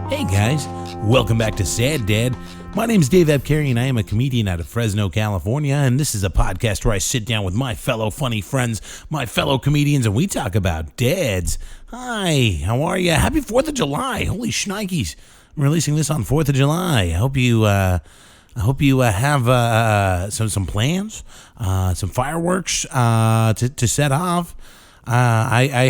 Hey guys, welcome back to Sad Dad. My name is Dave Abkary and I am a comedian out of Fresno, California, and this is a podcast where I sit down with my fellow funny friends, my fellow comedians, and we talk about dads. Hi, how are you? Happy 4th of July. Holy shnikes. I'm releasing this on 4th of July. I hope you have some plans, some fireworks to set off. I'm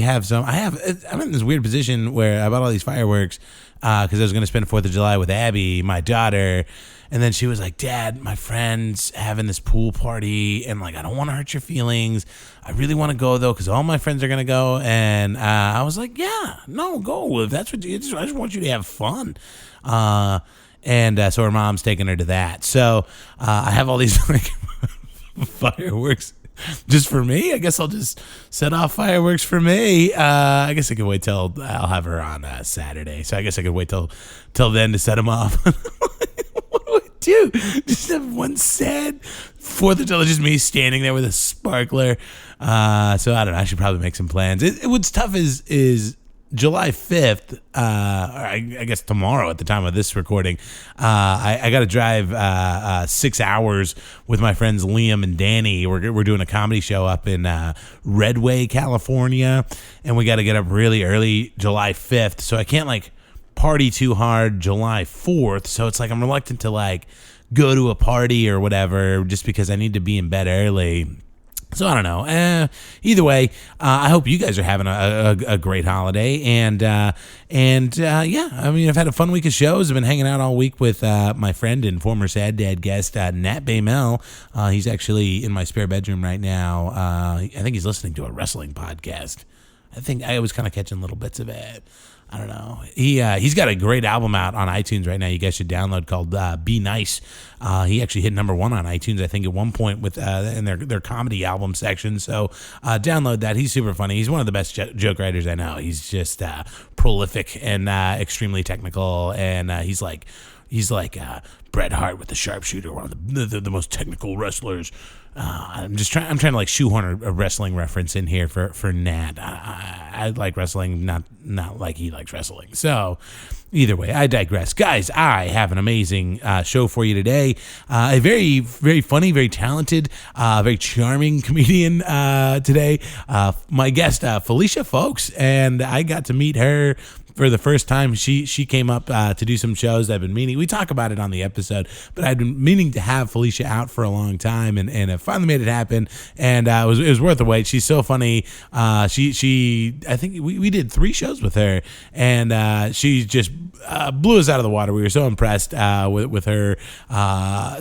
in this weird position where I bought all these fireworks because I was going to spend 4th of July with Abby, my daughter, and then she was like, Dad, my friend's having this pool party, and like, I don't want to hurt your feelings. I really want to go though because all my friends are going to go, and I was like, yeah, no, go if that's what you. I just want you to have fun. And so her mom's taking her to that. So I have all these like fireworks just for me. I guess I'll just set off fireworks for me. I guess I can wait till I'll have her on Saturday. So I guess I could wait till then to set them off. What do I do? Just have one sad 4th of July, just me standing there with a sparkler. So I don't know. I should probably make some plans. What's tough is July 5th, or I guess tomorrow at the time of this recording, I got to drive 6 hours with my friends Liam and Danny. We're doing a comedy show up in Redway, California, and we got to get up really early July 5th, so I can't like party too hard July 4th, so it's like I'm reluctant to like go to a party or whatever just because I need to be in bed early. So I don't know. Either way, I hope you guys are having a great holiday, and yeah, I mean, I've had a fun week of shows. I've been hanging out all week with my friend and former Sad Dad guest Nat Baymel. He's actually in my spare bedroom right now. I think he's listening to a wrestling podcast. I think I was kind of catching little bits of it. I don't know. He's got a great album out on iTunes right now. You guys should download called Be Nice. He actually hit number 1 on iTunes, I think, at one point with in their comedy album section. So download that. He's super funny. He's one of the best joke writers I know. He's just prolific and extremely technical, and he's like Bret Hart with the sharpshooter, one of the most technical wrestlers. I'm trying to like shoehorn a wrestling reference in here for Nat. I like wrestling, not like he likes wrestling. So either way, I digress. Guys, I have an amazing show for you today. A very, very funny, very talented, very charming comedian today. My guest, Felicia Folkes, and I got to meet her for the first time. She came up to do some shows. I've been meaning, we talk about it on the episode, but I've been meaning to have Felicia out for a long time, and I finally made it happen, and it was worth the wait. She's so funny. She I think we did 3 shows with her, and she just blew us out of the water. We were so impressed with her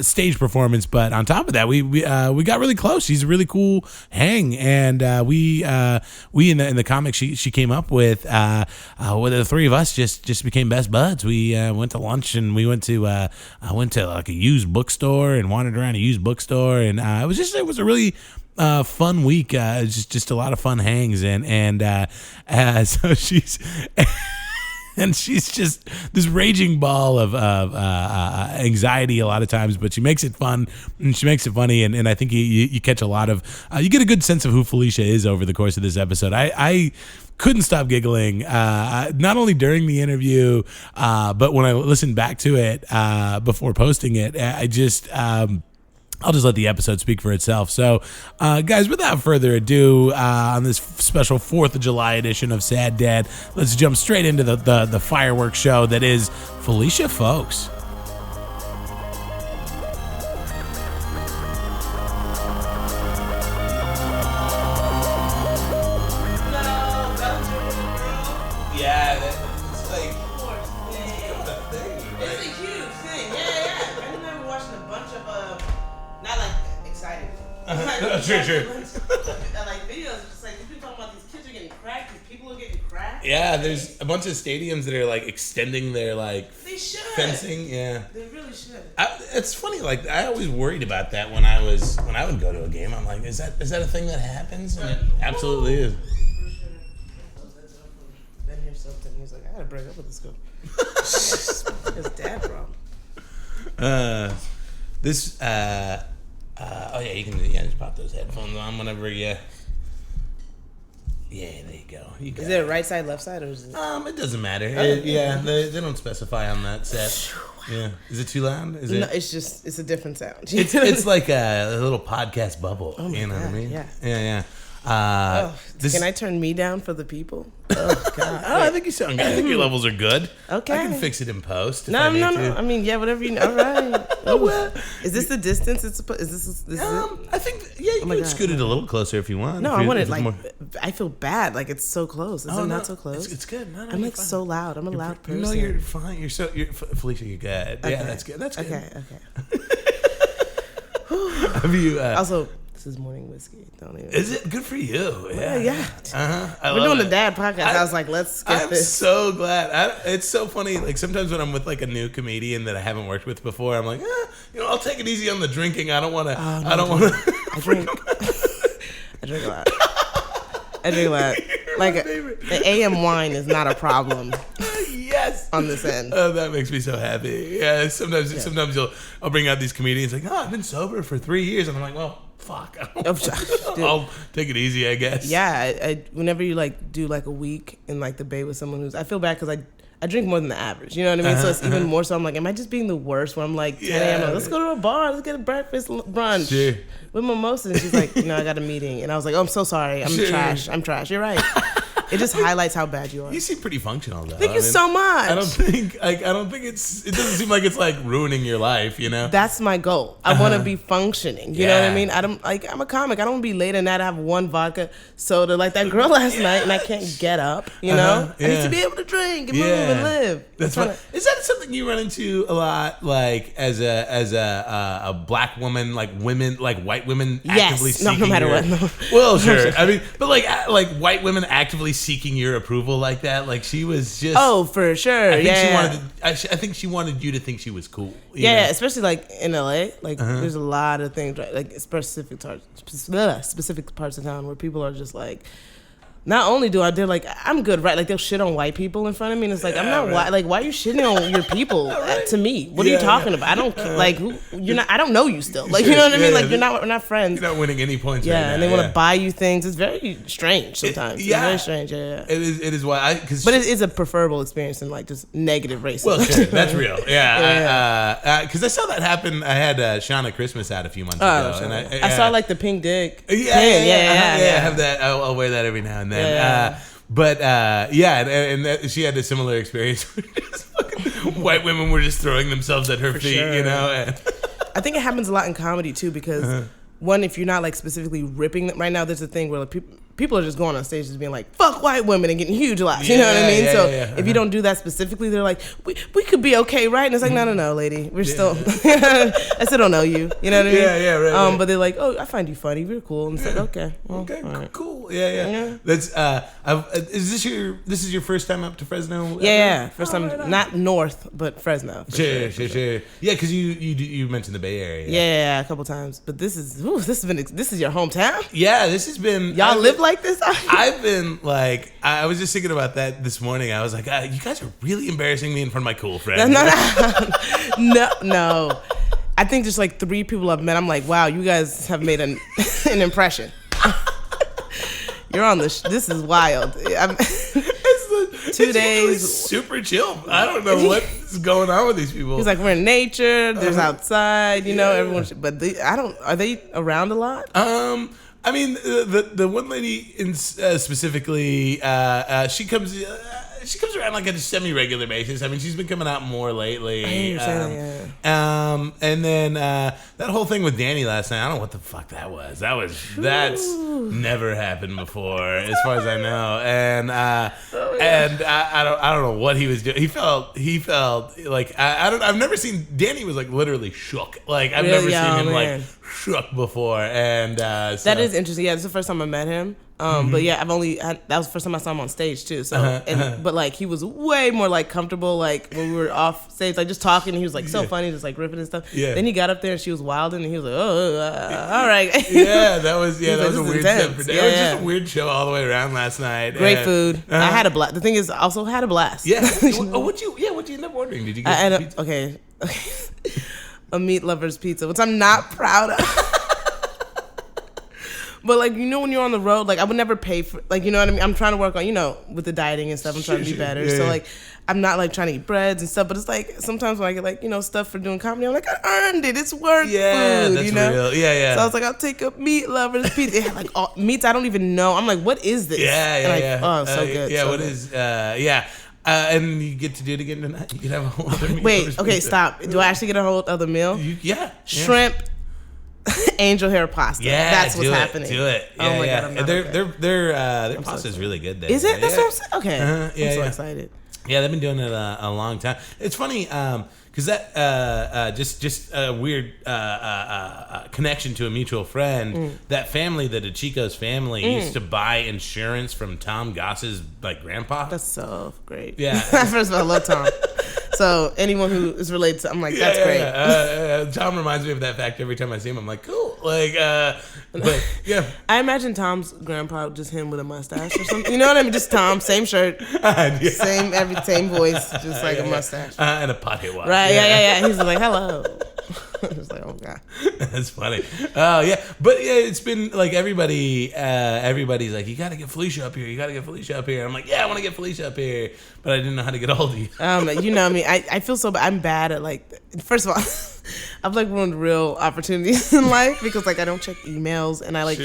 stage performance, but on top of that, we got really close. She's a really cool hang, and we in the comics she came up with the 3 of us just became best buds. We went to lunch, and we went to like a used bookstore and wandered around a used bookstore, and it was a really fun week. Just a lot of fun hangs, and so she's and she's just this raging ball of anxiety a lot of times, but she makes it fun and she makes it funny, and I think you catch a lot of you get a good sense of who Felicia is over the course of this episode. I couldn't stop giggling, not only during the interview, but when I listened back to it before posting it. I'll just let the episode speak for itself. So, guys, without further ado, on this special 4th of July edition of Sad Dad, let's jump straight into the fireworks show that is Felicia Folkes. Sure. Like videos, it's just like people talking about these kids are getting cracked, these people are getting cracked. Yeah, there's a bunch of stadiums that are like extending their like fencing. Yeah, they really should. It's funny. Like I always worried about that when I would go to a game. I'm like, is that a thing that happens? And it absolutely is. For sure. Then here's something. He's like, I gotta break up with this girl. His dad problem. Oh yeah, you can just pop those headphones on whenever you Yeah, there you go. You got Is it right side, left side, or is it? It doesn't matter. Okay. Yeah, they don't specify on that set. Yeah. Is it too loud? Is it? No, it's a different sound. It's like a little podcast bubble. Oh my you know what I God, mean? yeah. Yeah. Can I turn me down for the people? Oh God. I think you sound good. I think your levels are good. Okay. I can fix it in post. No. I mean, yeah, whatever you. All right. Well, Is this the distance? Is this it? I think you my can God. scoot it a little closer if you want. No, If I you- want if it it's like. more- I feel bad. Like it's so close. Is it not so close? It's good. No, I'm you're like fine. so loud. I'm a loud person. No, you're fine. You're Felicia. You're good. Okay. Yeah, that's good. That's good. Okay. Have you? Also, this is morning whiskey. Don't even. Is it good for you? Yeah. I We're love doing it. the dad podcast. I was like, let's get I'm this. so glad. It's so funny. Like sometimes when I'm with like a new comedian that I haven't worked with before, I'm like, I'll take it easy on the drinking. I don't want to. I don't want to. I drink. I drink a lot. I drink a lot. Like the AM wine is not a problem Yes. on this end. Oh, that makes me so happy. Yeah. Sometimes I'll bring out these comedians like, I've been sober for 3 years, and I'm like, well, fuck. I'll take it easy, I guess. Yeah, I whenever you like do like a week in like the Bay with someone who's, I feel bad because I drink more than the average. You know what I mean? So it's even more so. I'm like, am I just being the worst? When I'm like 10 a.m. Like, let's go to a bar. Let's get a breakfast brunch Sure. with mimosa. And she's like, I got a meeting. And I was like, oh, I'm so sorry. I'm trash. I'm trash. You're right. It just highlights how bad you are. You seem pretty functional, though. Thank you so much. I don't think it doesn't seem like it's like ruining your life, you know? That's my goal. I want to be functioning. You know what I mean? I'm a comic. I don't want to be late at night. I have one vodka soda like that girl last night, and I can't get up. You know, I need to be able to drink and move and live. That's fun. Is that something you run into a lot, like as a black woman, like women, like white women actively seeking? No matter what. No. Well, sure. I mean, but like white women actively seeking your approval like that. Like she was just. Oh, for sure. I think she wanted you to think she was cool. Yeah, especially like in LA. Like there's a lot of things, right? Like specific parts of town where people are just like. Not only do they're like, I'm good, right? Like they'll shit on white people in front of me, and it's like, I'm not white. Like, why are you shitting on your people to me? What are you talking about? I don't like you're not. I don't know you still. Like, you know what I mean? Like we're not friends. You're not winning any points. Yeah, right now. and they want to buy you things. It's very strange sometimes. It's very strange. Yeah. It is why but it is a preferable experience than like just negative racism. Well, sure, that's real. Yeah, because I saw that happen. I had Shauna Christmas out a few months ago, and I saw like the pink dick. Yeah. I have that. I'll wear that every now and then. Yeah. And she had a similar experience. White women were just throwing themselves at her feet, sure. you know. And I think it happens a lot in comedy too, because one, if you're not like specifically ripping them right now, there's a thing where like, people are just going on stage just being like, fuck white women and getting huge laughs. You know what I mean? If you don't do that specifically, they're like, we could be okay, right? And it's like, no, lady. We're still, I still don't know you. You know what I mean? Right. But they're like, oh, I find you funny. We're cool. And it's like, okay. Well, okay, right. cool. Yeah. That's, is this your first time up to Fresno? Yeah. First time, not north, but Fresno. Sure. Yeah, because you mentioned the Bay Area. Yeah, a couple times. But this is your hometown? Yeah, this has been. Y'all live like this? I've been like, I was just thinking about that this morning. I was like, you guys are really embarrassing me in front of my cool friends. No. I think just like 3 people I've met, I'm like, wow, you guys have made an impression. You're on this is wild. 2 days. Super chill. I don't know what's going on with these people. He's like, we're in nature. There's outside. You know, everyone. But are they around a lot? I mean, the one lady specifically, she comes around like on a semi-regular basis. I mean, she's been coming out more lately. And then that whole thing with Danny last night, I don't know what the fuck that was. That's never happened before, as far as I know. And I don't know what he was doing. He felt like I've never seen Danny was like literally shook. Like I've never seen him like shook before. And that is interesting. Yeah, this is the first time I met him. But yeah, that was the first time I saw him on stage too. So, but like he was way more like comfortable, like when we were off stage, like just talking. He was like so funny, just like ripping and stuff. Yeah. Then he got up there and she was wilding, and he was like, all right. That was a weird show. It was just a weird show all the way around last night. Great food. I had a blast. The thing is, I also had a blast. Yeah. What'd you end up ordering? Did you get pizza? Okay. A meat lover's pizza, which I'm not proud of. But like, you know, when you're on the road, like I would never pay for, like, you know what I mean? I'm trying to work on, you know, with the dieting and stuff. I'm trying to be better. Yeah, so like, I'm not like trying to eat breads and stuff, but it's like sometimes when I get like, you know, stuff for doing comedy, I'm like, I earned it. It's work food, that's you know? real. Yeah. So I was like, I'll take a meat lover's pizza. It had like all meats I don't even know. I'm like, what is this? Oh, so good. Yeah, so what good. is, and you get to do it again tonight. You can have a whole other meat. Wait, okay, stop. Do I actually get a whole other meal? Shrimp, angel hair pasta. Yeah, that's what's happening. Do it. Yeah, oh my God, I'm not their pasta is really good there. Is it? That's what I'm saying. Okay, I'm so excited. Yeah, they've been doing it a long time. It's funny because that just a weird connection to a mutual friend. That family, the DeChico's family, used to buy insurance from Tom Goss's like grandpa. That's so great. Yeah. First of all, I love Tom. So anyone who is related to, I'm like, that's great. Tom reminds me of that fact every time I see him. I'm like, cool. Like, but yeah. I imagine Tom's grandpa just him with a mustache or something. You know what I mean? Just Tom, same shirt, same voice, just like a mustache and a pocket watch. Right? Yeah. He's like, hello. It's like, oh God. That's funny. Oh yeah, but yeah, it's been like everybody's like, you gotta get Felicia up here. You gotta get Felicia up here. I'm like, yeah, I want to get Felicia up here, but I didn't know how to get a hold of you. You know me. I feel so bad. I'm bad at like. First of all, I've like ruined real opportunities in life because like I don't check emails and I like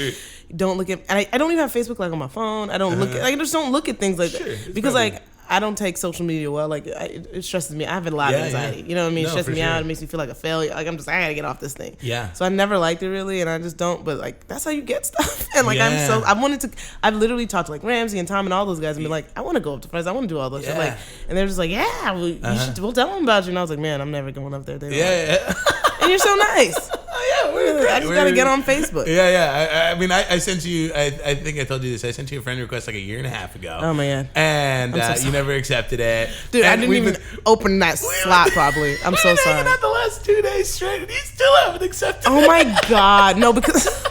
don't look at. And I don't even have Facebook like on my phone. I don't look at. Like, I just don't look at things like that because like. I don't take social media well. Like, it stresses me. I have a lot of anxiety. You know what I mean? It stresses me out. It makes me feel like a failure. Like, I'm just, I gotta get off this thing. Yeah. So I never liked it really, and I just don't. But like, that's how you get stuff. And like, I've literally talked to like Ramsey and Tom and all those guys and be like, I want to go up to Fresno. I want to do all those shit. Like, and they're just like, yeah, we'll tell them about you. And I was like, man, I'm never going up there. And you're so nice. I just gotta get on Facebook. I mean, I sent you. I think I told you this. I sent you a friend request like a year and a half ago. Oh my God. And you never accepted it, dude. I didn't even open that slot. Probably. I'm so sorry. Hanging out the last 2 days straight, and you still haven't accepted. Oh my God, no, because.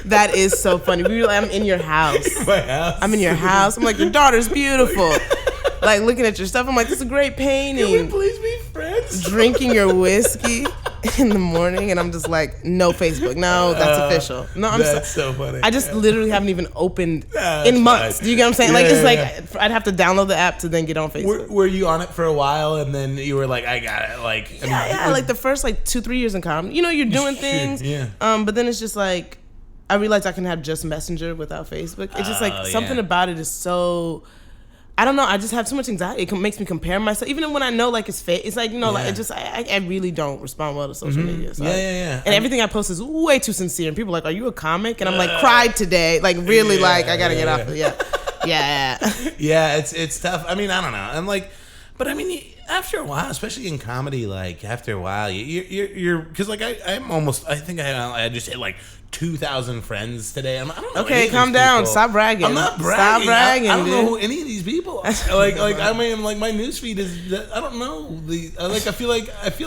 That is so funny. We were like, I'm in your house. My house. I'm in your house. I'm like, your daughter's beautiful. Like looking at your stuff. I'm like, this is a great painting. Can we please be friends? Drinking your whiskey in the morning, and I'm just like, no Facebook. No, that's official. No, that's so funny. I just literally haven't even opened in months. Do you get what I'm saying? I'd have to download the app to then get on Facebook. Were you on it for a while, and then you were like, I got it? Like, like the first like 2-3 years in comedy. You know, you're doing things. But then it's just like. I realized I can have just Messenger without Facebook. It's just like something about it is so. I don't know. I just have too much anxiety. It makes me compare myself, even when I know like it's fake. It's like like it just. I really don't respond well to social media. So And everything I post is way too sincere. And people are like, "Are you a comic?" And I'm like, "Cried today." Like really, like I gotta get off of It's tough. I mean, I don't know. I'm like, but I mean. After a while, especially in comedy, like after a while, you're because like I'm almost. I think I just hit like 2,000 friends today. I don't know. Okay, calm down. People. Stop bragging. I'm not bragging. Stop bragging. I don't know who any of these people are. like I mean, like my newsfeed is. I don't know. I feel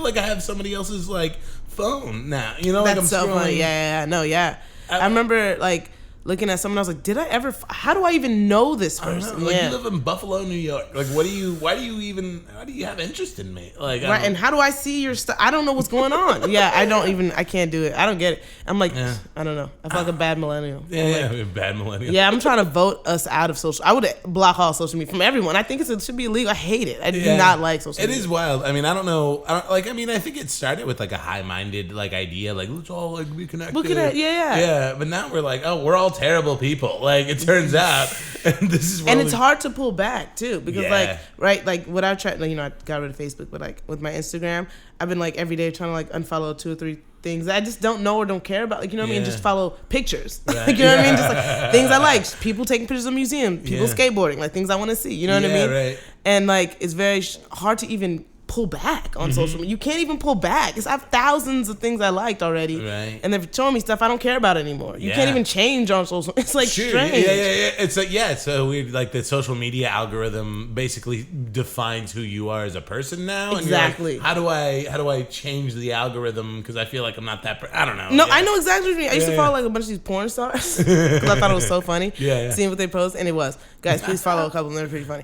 like I have somebody else's like phone now. You know, that's like I'm so funny. I remember like. Looking at someone, I was like, how do I even know this person? Like, you live in Buffalo, New York. Like, why do you have interest in me? Like, right, and how do I see your stuff? I don't know what's going on. I can't do it. I don't get it. I'm like, I don't know. I feel like a bad millennial. Bad millennial. Yeah, I'm trying to vote us out of social. I would block all social media from everyone. I think it should be illegal. I hate it. I do not like social media. It is wild. I mean, I don't know. I think it started with like a high-minded like idea, like let's all like be connected. Yeah, but now we're like, oh, we're all terrible people. Like it turns out, and this is. And it's hard to pull back too because like what I've tried. Like, I got rid of Facebook, but like with my Instagram, I've been like every day trying to like unfollow 2 or 3 things I just don't know or don't care about. Like, you know what I mean? Just follow pictures. Right. Like, you know what I mean? Just like things I like. People taking pictures of museums. People skateboarding. Like things I want to see. You know what I mean? Right. And like it's very hard to even pull back on social media. You can't even pull back. I have thousands of things I liked already, and they're showing me stuff I don't care about anymore. You can't even change on social. It's like strange. It's like it's so weird. Like the social media algorithm basically defines who you are as a person now. Exactly. And you're like, how do I change the algorithm because I feel like I'm not that. I don't know. No, I know exactly what you mean. I used to follow like a bunch of these porn stars because I thought it was so funny. Seeing what they post, and it was. Guys, please follow a couple of them. They're pretty funny.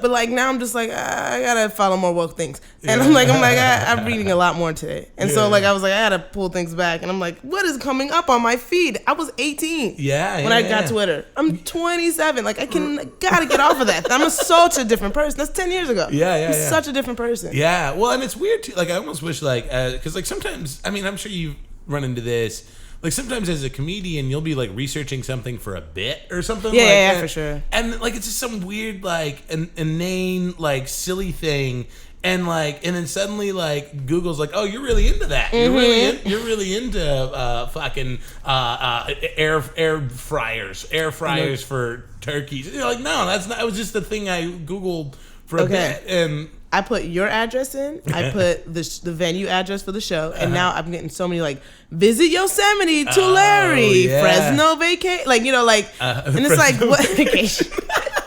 but like now I'm just like I gotta follow more woke things, and I'm like I'm reading a lot more today, and so like I was like I gotta pull things back, and I'm like, what is coming up on my feed? I was 18 when I got Twitter. I'm 27. Like gotta get off of that. I'm such a different person. That's 10 years ago. I'm such a different person. Yeah, well, and it's weird too. Like I almost wish like because like sometimes I mean I'm sure you've run into this. Like sometimes as a comedian, you'll be like researching something for a bit or something. Yeah, for sure. And like it's just some weird like inane like silly thing, and then suddenly like Google's like, oh, you're really into that. Mm-hmm. You're really into fucking air fryers for turkeys. You're like, no, that's not. It was just the thing I Googled for a bit, and I put your address in. I put the venue address for the show, and now I'm getting so many like visit Yosemite, Tulare, Fresno vacation, like and it's like what vacation?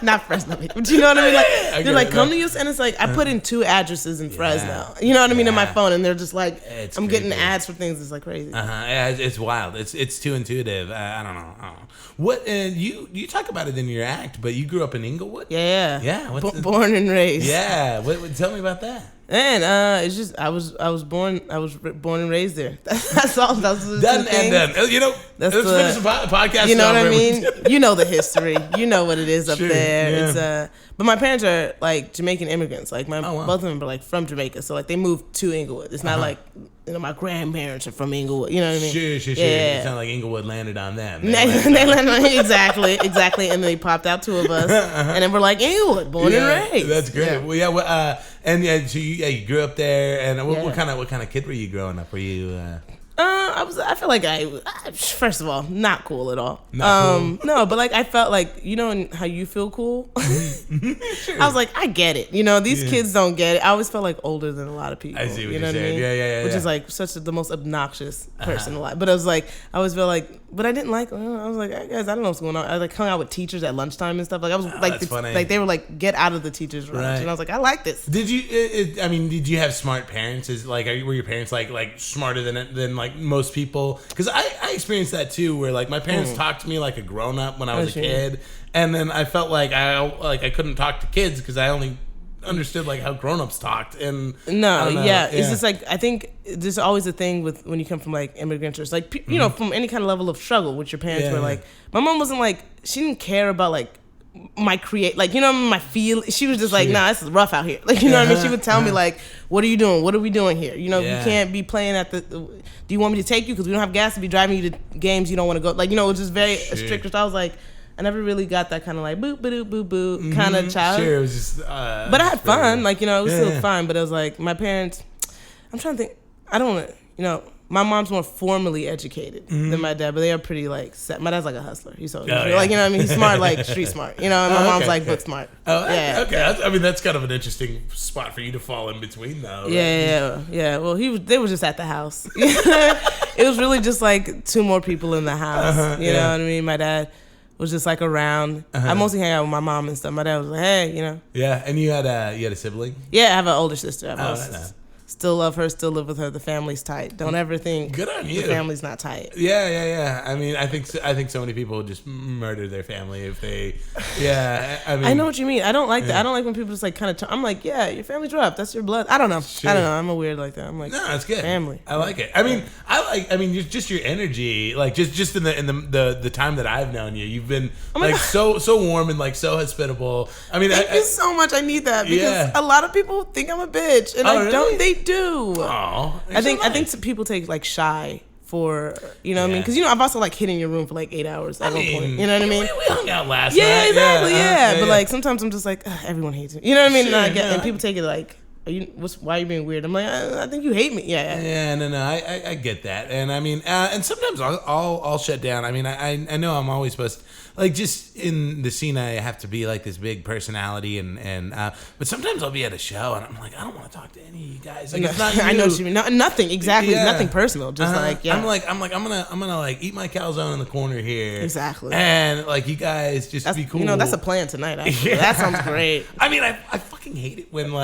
Not Fresno, but you know what I mean? Like they're like come to Yosemite, and it's like I put in 2 addresses in Fresno. You know what I mean in my phone, and they're just like I'm getting ads for things. It's like crazy. Yeah, it's wild. It's too intuitive. I don't know. What you talk about it in your act, but you grew up in Inglewood? Yeah. Born and raised. Yeah. Tell me about that. And it's just I was born and raised there. That's all. That's done and done. You know, let's finish the podcast. You know what I mean? You know the history. You know what it is up there. Yeah. It's but my parents are like Jamaican immigrants. Like both of them are like from Jamaica. So like they moved to Inglewood. It's not like my grandparents are from Inglewood. You know what I mean? Sure. Yeah. It's not like Inglewood landed on them. They landed on exactly. And then they popped out 2 of us, and then we're like Inglewood, born and raised. That's great. Yeah. Well, so you grew up there, and what kind of kid were you growing up? Were you? I feel like first of all, not cool at all. Not cool. No, but like I felt like how you feel cool. Sure. I was like, I get it. These kids don't get it. I always felt like older than a lot of people. I see what you you're saying. I mean? Yeah. Which is like the most obnoxious person alive. But I was like, I always felt like, but I didn't like. I was like, guys, I don't know what's going on. I like hung out with teachers at lunchtime and stuff. Like I was that's funny. Like they were like, get out of the teachers' room, and I was like, I like this. Did you? Did you have smart parents? Were your parents like smarter than like most people? Because I experienced that too, where like my parents talked to me like a grown up when I was a kid, and then I felt like I couldn't talk to kids because I only understood like how grown ups talked. And it's just like I think there's always a thing with when you come from like immigrants, or it's like you know from any kind of level of struggle, which your parents were like. My mom wasn't like she didn't care about like my my feel. She was just like, nah, this is rough out here. Like, you know what I mean? She would tell me like, what are you doing? What are we doing here? You can't be playing at do you want me to take you? Because we don't have gas to be driving you to games you don't want to go. Like, it was just very strict. So I was like, I never really got that kind of like boop, boop, boop, boop kind of child. Sure, it was just. But I had fun. Like, it was still fun. But it was like, my parents, I'm trying to think, I don't my mom's more formally educated than my dad, but they are pretty like set. My dad's like a hustler. He's so like he's smart, like street smart. And my mom's like book smart. Oh, yeah. Okay. I mean, that's kind of an interesting spot for you to fall in between, though. Right? Yeah. Well, they were just at the house. It was really just like 2 more people in the house. You know what I mean? My dad was just like around. I mostly hang out with my mom and stuff. My dad was like, hey, Yeah, and you had a sibling? Yeah, I have an older sister. Still love her, still live with her. The family's tight. Don't ever think good on you. The family's not tight. Yeah. I mean, I think so many people would just murder their family if they. Yeah, I mean. I know what you mean. I don't like that. I don't like when people just like kind of. I'm like, yeah, your family's rough. That's your blood. I don't know. Sure. I don't know. I'm a weird like that. I'm like, no, it's good. Family. I like it. I mean, just your energy. Like just in the time that I've known you, you've been so warm and like so hospitable. I mean, thank you so much. I need that because a lot of people think I'm a bitch, and I don't. They do. Oh, I think some people take like shy for what I mean, because I've also like hid in your room for like 8 hours at one point. You know what I mean? We hung out last night. Yeah, exactly. But like sometimes I'm just like everyone hates me. You know what I mean? And people take it like. Why are you being weird? I'm like, I think you hate me. Yeah. No. I get that, and I mean, and sometimes I'll shut down. I mean, I know I'm always supposed to, like, just in the scene I have to be like this big personality, and but sometimes I'll be at a show and I'm like, I don't want to talk to any of you guys. Like, it's not you. I know what you mean. Nothing exactly. Nothing personal. Just I'm gonna like eat my calzone in the corner here. Exactly. And like you guys just be cool. That's a plan tonight. Actually. That sounds great. I mean, I fucking fucking hate it when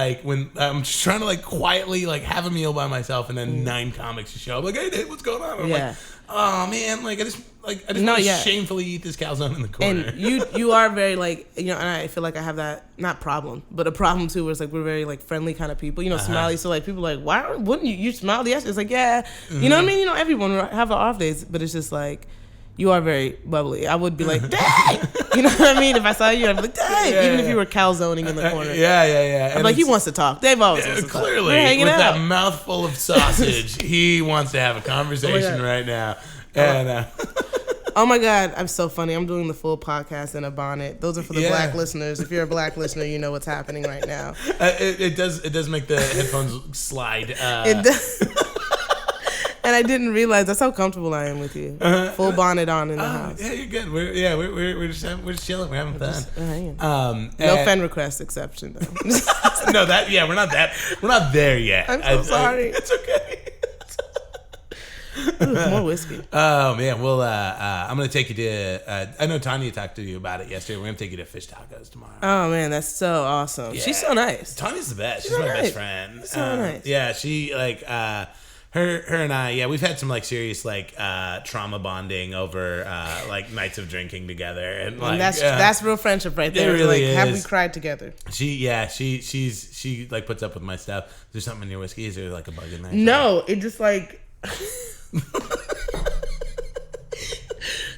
I'm just trying to like quietly like have a meal by myself and then 9 comics just show up like, hey Dave, what's going on? I'm like, oh man, like I just want to shamefully eat this calzone in the corner. And you are very like, you know, and I feel like I have that not problem, but a problem too, where it's like we're very like friendly kind of people, you know, smiley. So like people are like, why wouldn't you smiled yesterday? It's like, yeah, you know what I mean? You know, everyone have our off days, but it's just like, you are very bubbly. I would be like, Dave! You know what I mean? If I saw you, I'd be like, Dave! Even if you were calzoning in the corner. Yeah. I'm like, he wants to talk. Dave always wants to talk. Clearly, with that mouthful of sausage, he wants to have a conversation right now. And oh my God, I'm so funny. I'm doing the full podcast in a bonnet. Those are for the black listeners. If you're a black listener, you know what's happening right now. It does make the headphones slide. It does. And I didn't realize that's how comfortable I am with you. Full bonnet on in the house. Yeah, you're good. We're just chilling. We're having fun. No friend request exception though. No, we're not there yet. I'm so sorry. It's okay. Ooh, more whiskey. Oh man, well, I'm gonna take you to. I know Tanya talked to you about it yesterday. We're gonna take you to fish tacos tomorrow. Oh man, that's so awesome. Yeah. She's so nice. Tanya's the best. She's my best friend. So nice. Yeah, she like. Her and I, we've had some like serious like trauma bonding over like nights of drinking together, and like that's real friendship right there. It really is. Have we cried together? She like puts up with my stuff. Is there something in your whiskey? Is there like a bug in there? No, it just like.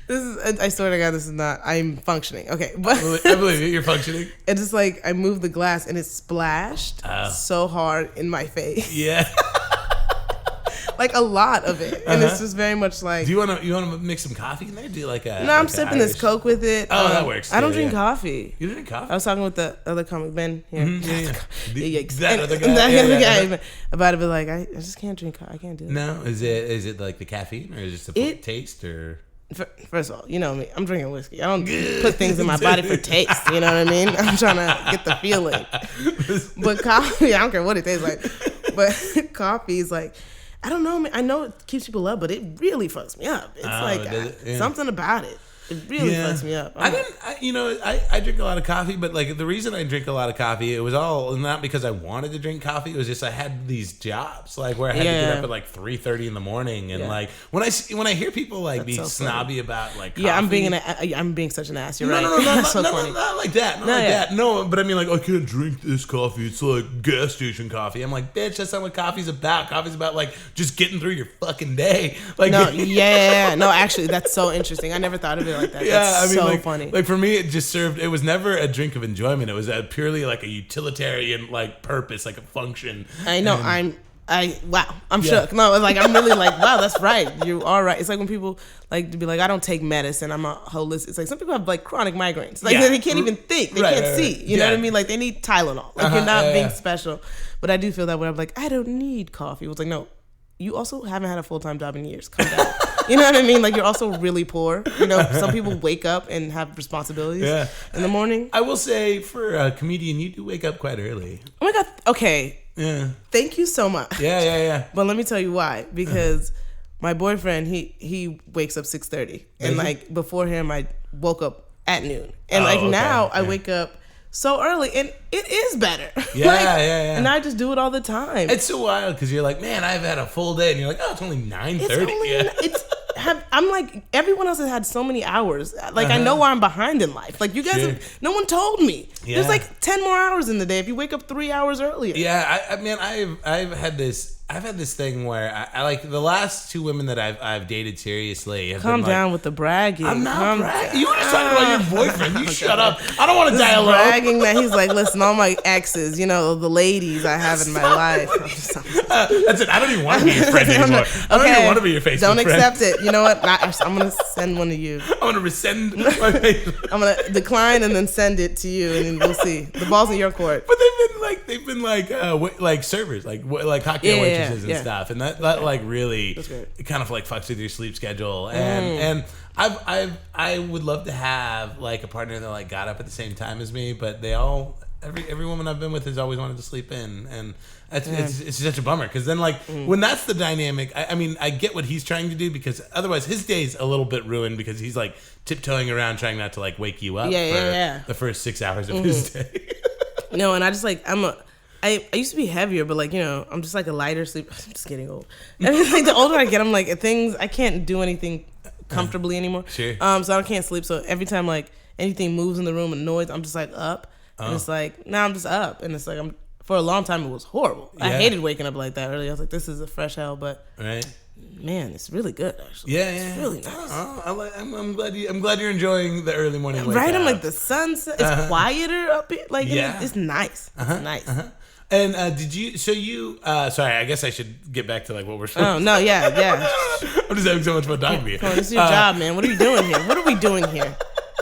I swear to God, this is not. I'm functioning. Okay, but I believe you're functioning. It's just like I moved the glass and it splashed so hard in my face. Yeah. Like a lot of it, and it's just very much like. Do you want to mix some coffee in there? Do you like a? No, I'm sipping this Coke with it. Oh, that works. I don't drink coffee. You drink coffee? I was talking with the other comic Ben here. Mm-hmm. That other guy. That guy about it, but like I just can't drink. I can't do it. No, is it like the caffeine or is it just the taste or? First of all, you know me. I'm drinking whiskey. I don't put things in my body for taste. You know what I mean? I'm trying to get the feeling. But coffee, I don't care what it tastes like. But coffee is like. I don't know. I know it keeps people up, but it really fucks me up. It's something about it. It really fucks me up. I drink a lot of coffee, but like the reason I drink a lot of coffee, it was all not because I wanted to drink coffee. It was just I had these jobs like where I had to get up at like 3:30 in the morning, and like when I hear people like be snobby about like coffee, I'm being such an ass. You're right. No, not like that. Not like that. No, but I mean like I can't drink this coffee. It's like gas station coffee. I'm like, bitch, that's not what coffee's about. Coffee's about like just getting through your fucking day. Like no, no, actually, that's so interesting. I never thought of it like that. Yeah, that's so like, funny. Like for me, it just served. It was never a drink of enjoyment. It was purely like a utilitarian like purpose, like a function. I know. I'm shook. No, like I'm really like, wow, that's right. You are right. It's like when people like to be like, I don't take medicine. I'm a holistic. It's like some people have like chronic migraines. Like they can't even think. They can't see. You know what I mean? Like they need Tylenol. Like you're not being special. But I do feel that way. I'm like, I don't need coffee. It was like, no, you also haven't had a full-time job in years. Calm down. You know what I mean? Like you're also really poor. You know, some people wake up and have responsibilities in the morning. I will say for a comedian, you do wake up quite early. Oh my God. Okay. Yeah. Thank you so much. Yeah. But let me tell you why. Because my boyfriend, he wakes up 6:30, and like before him, I woke up at noon, and now I wake up so early, and it is better. Yeah. And I just do it all the time. It's so wild because you're like, man, I've had a full day, and you're like, oh, it's only 9:30. I'm like, everyone else has had so many hours. Like, I know why I'm behind in life. Like, you guys no one told me. Yeah. There's like 10 more hours in the day if you wake up 3 hours earlier. Yeah, I've had this thing where I like the last 2 women that I've dated seriously. Have Calm been down like, with the bragging. I'm not bragging. You were just talking about your boyfriend. You shut up. I don't want to die alone. Bragging that he's like, listen, all my exes, you know, the ladies I have in my life. That's it. I don't even want to be your friend anymore. I don't even want to be your Facebook Don't friend. accept it. You know what? I'm going to send one to you. I'm going to rescind my Facebook. I'm going to decline and then send it to you, and then we'll see. The ball's in your court. But they've been like servers, like cocktail waitresses and stuff, and that like really it kind of like fucks with your sleep schedule. And I would love to have like a partner that like got up at the same time as me, but every woman I've been with has always wanted to sleep in, and it's such a bummer because then like when that's the dynamic, I mean I get what he's trying to do because otherwise his day's a little bit ruined because he's like tiptoeing around trying not to like wake you up for the first 6 hours of his day. No, and I just like I used to be heavier, but like, you know, I'm just like a lighter sleeper. I'm just getting old. And like the older I get, I'm like I can't do anything comfortably anymore. Sure. So I can't sleep. So every time like anything moves in the room and noise, I'm just like up. And it's like now I'm just up, and it's like for a long time it was horrible. Yeah. I hated waking up like that early. I was like, this is a fresh hell, but man, it's really good actually. Yeah, it's really nice. I'm glad you're enjoying the early morning wake right. up. I'm like the sunset. It's quieter up here. Like it's nice. It's nice. And did you? So you? Sorry, I guess I should get back to like what we're. Oh no, yeah. I'm just having so much fun talking to you. Come on, this is your job, man. What are you doing here? What are we doing here?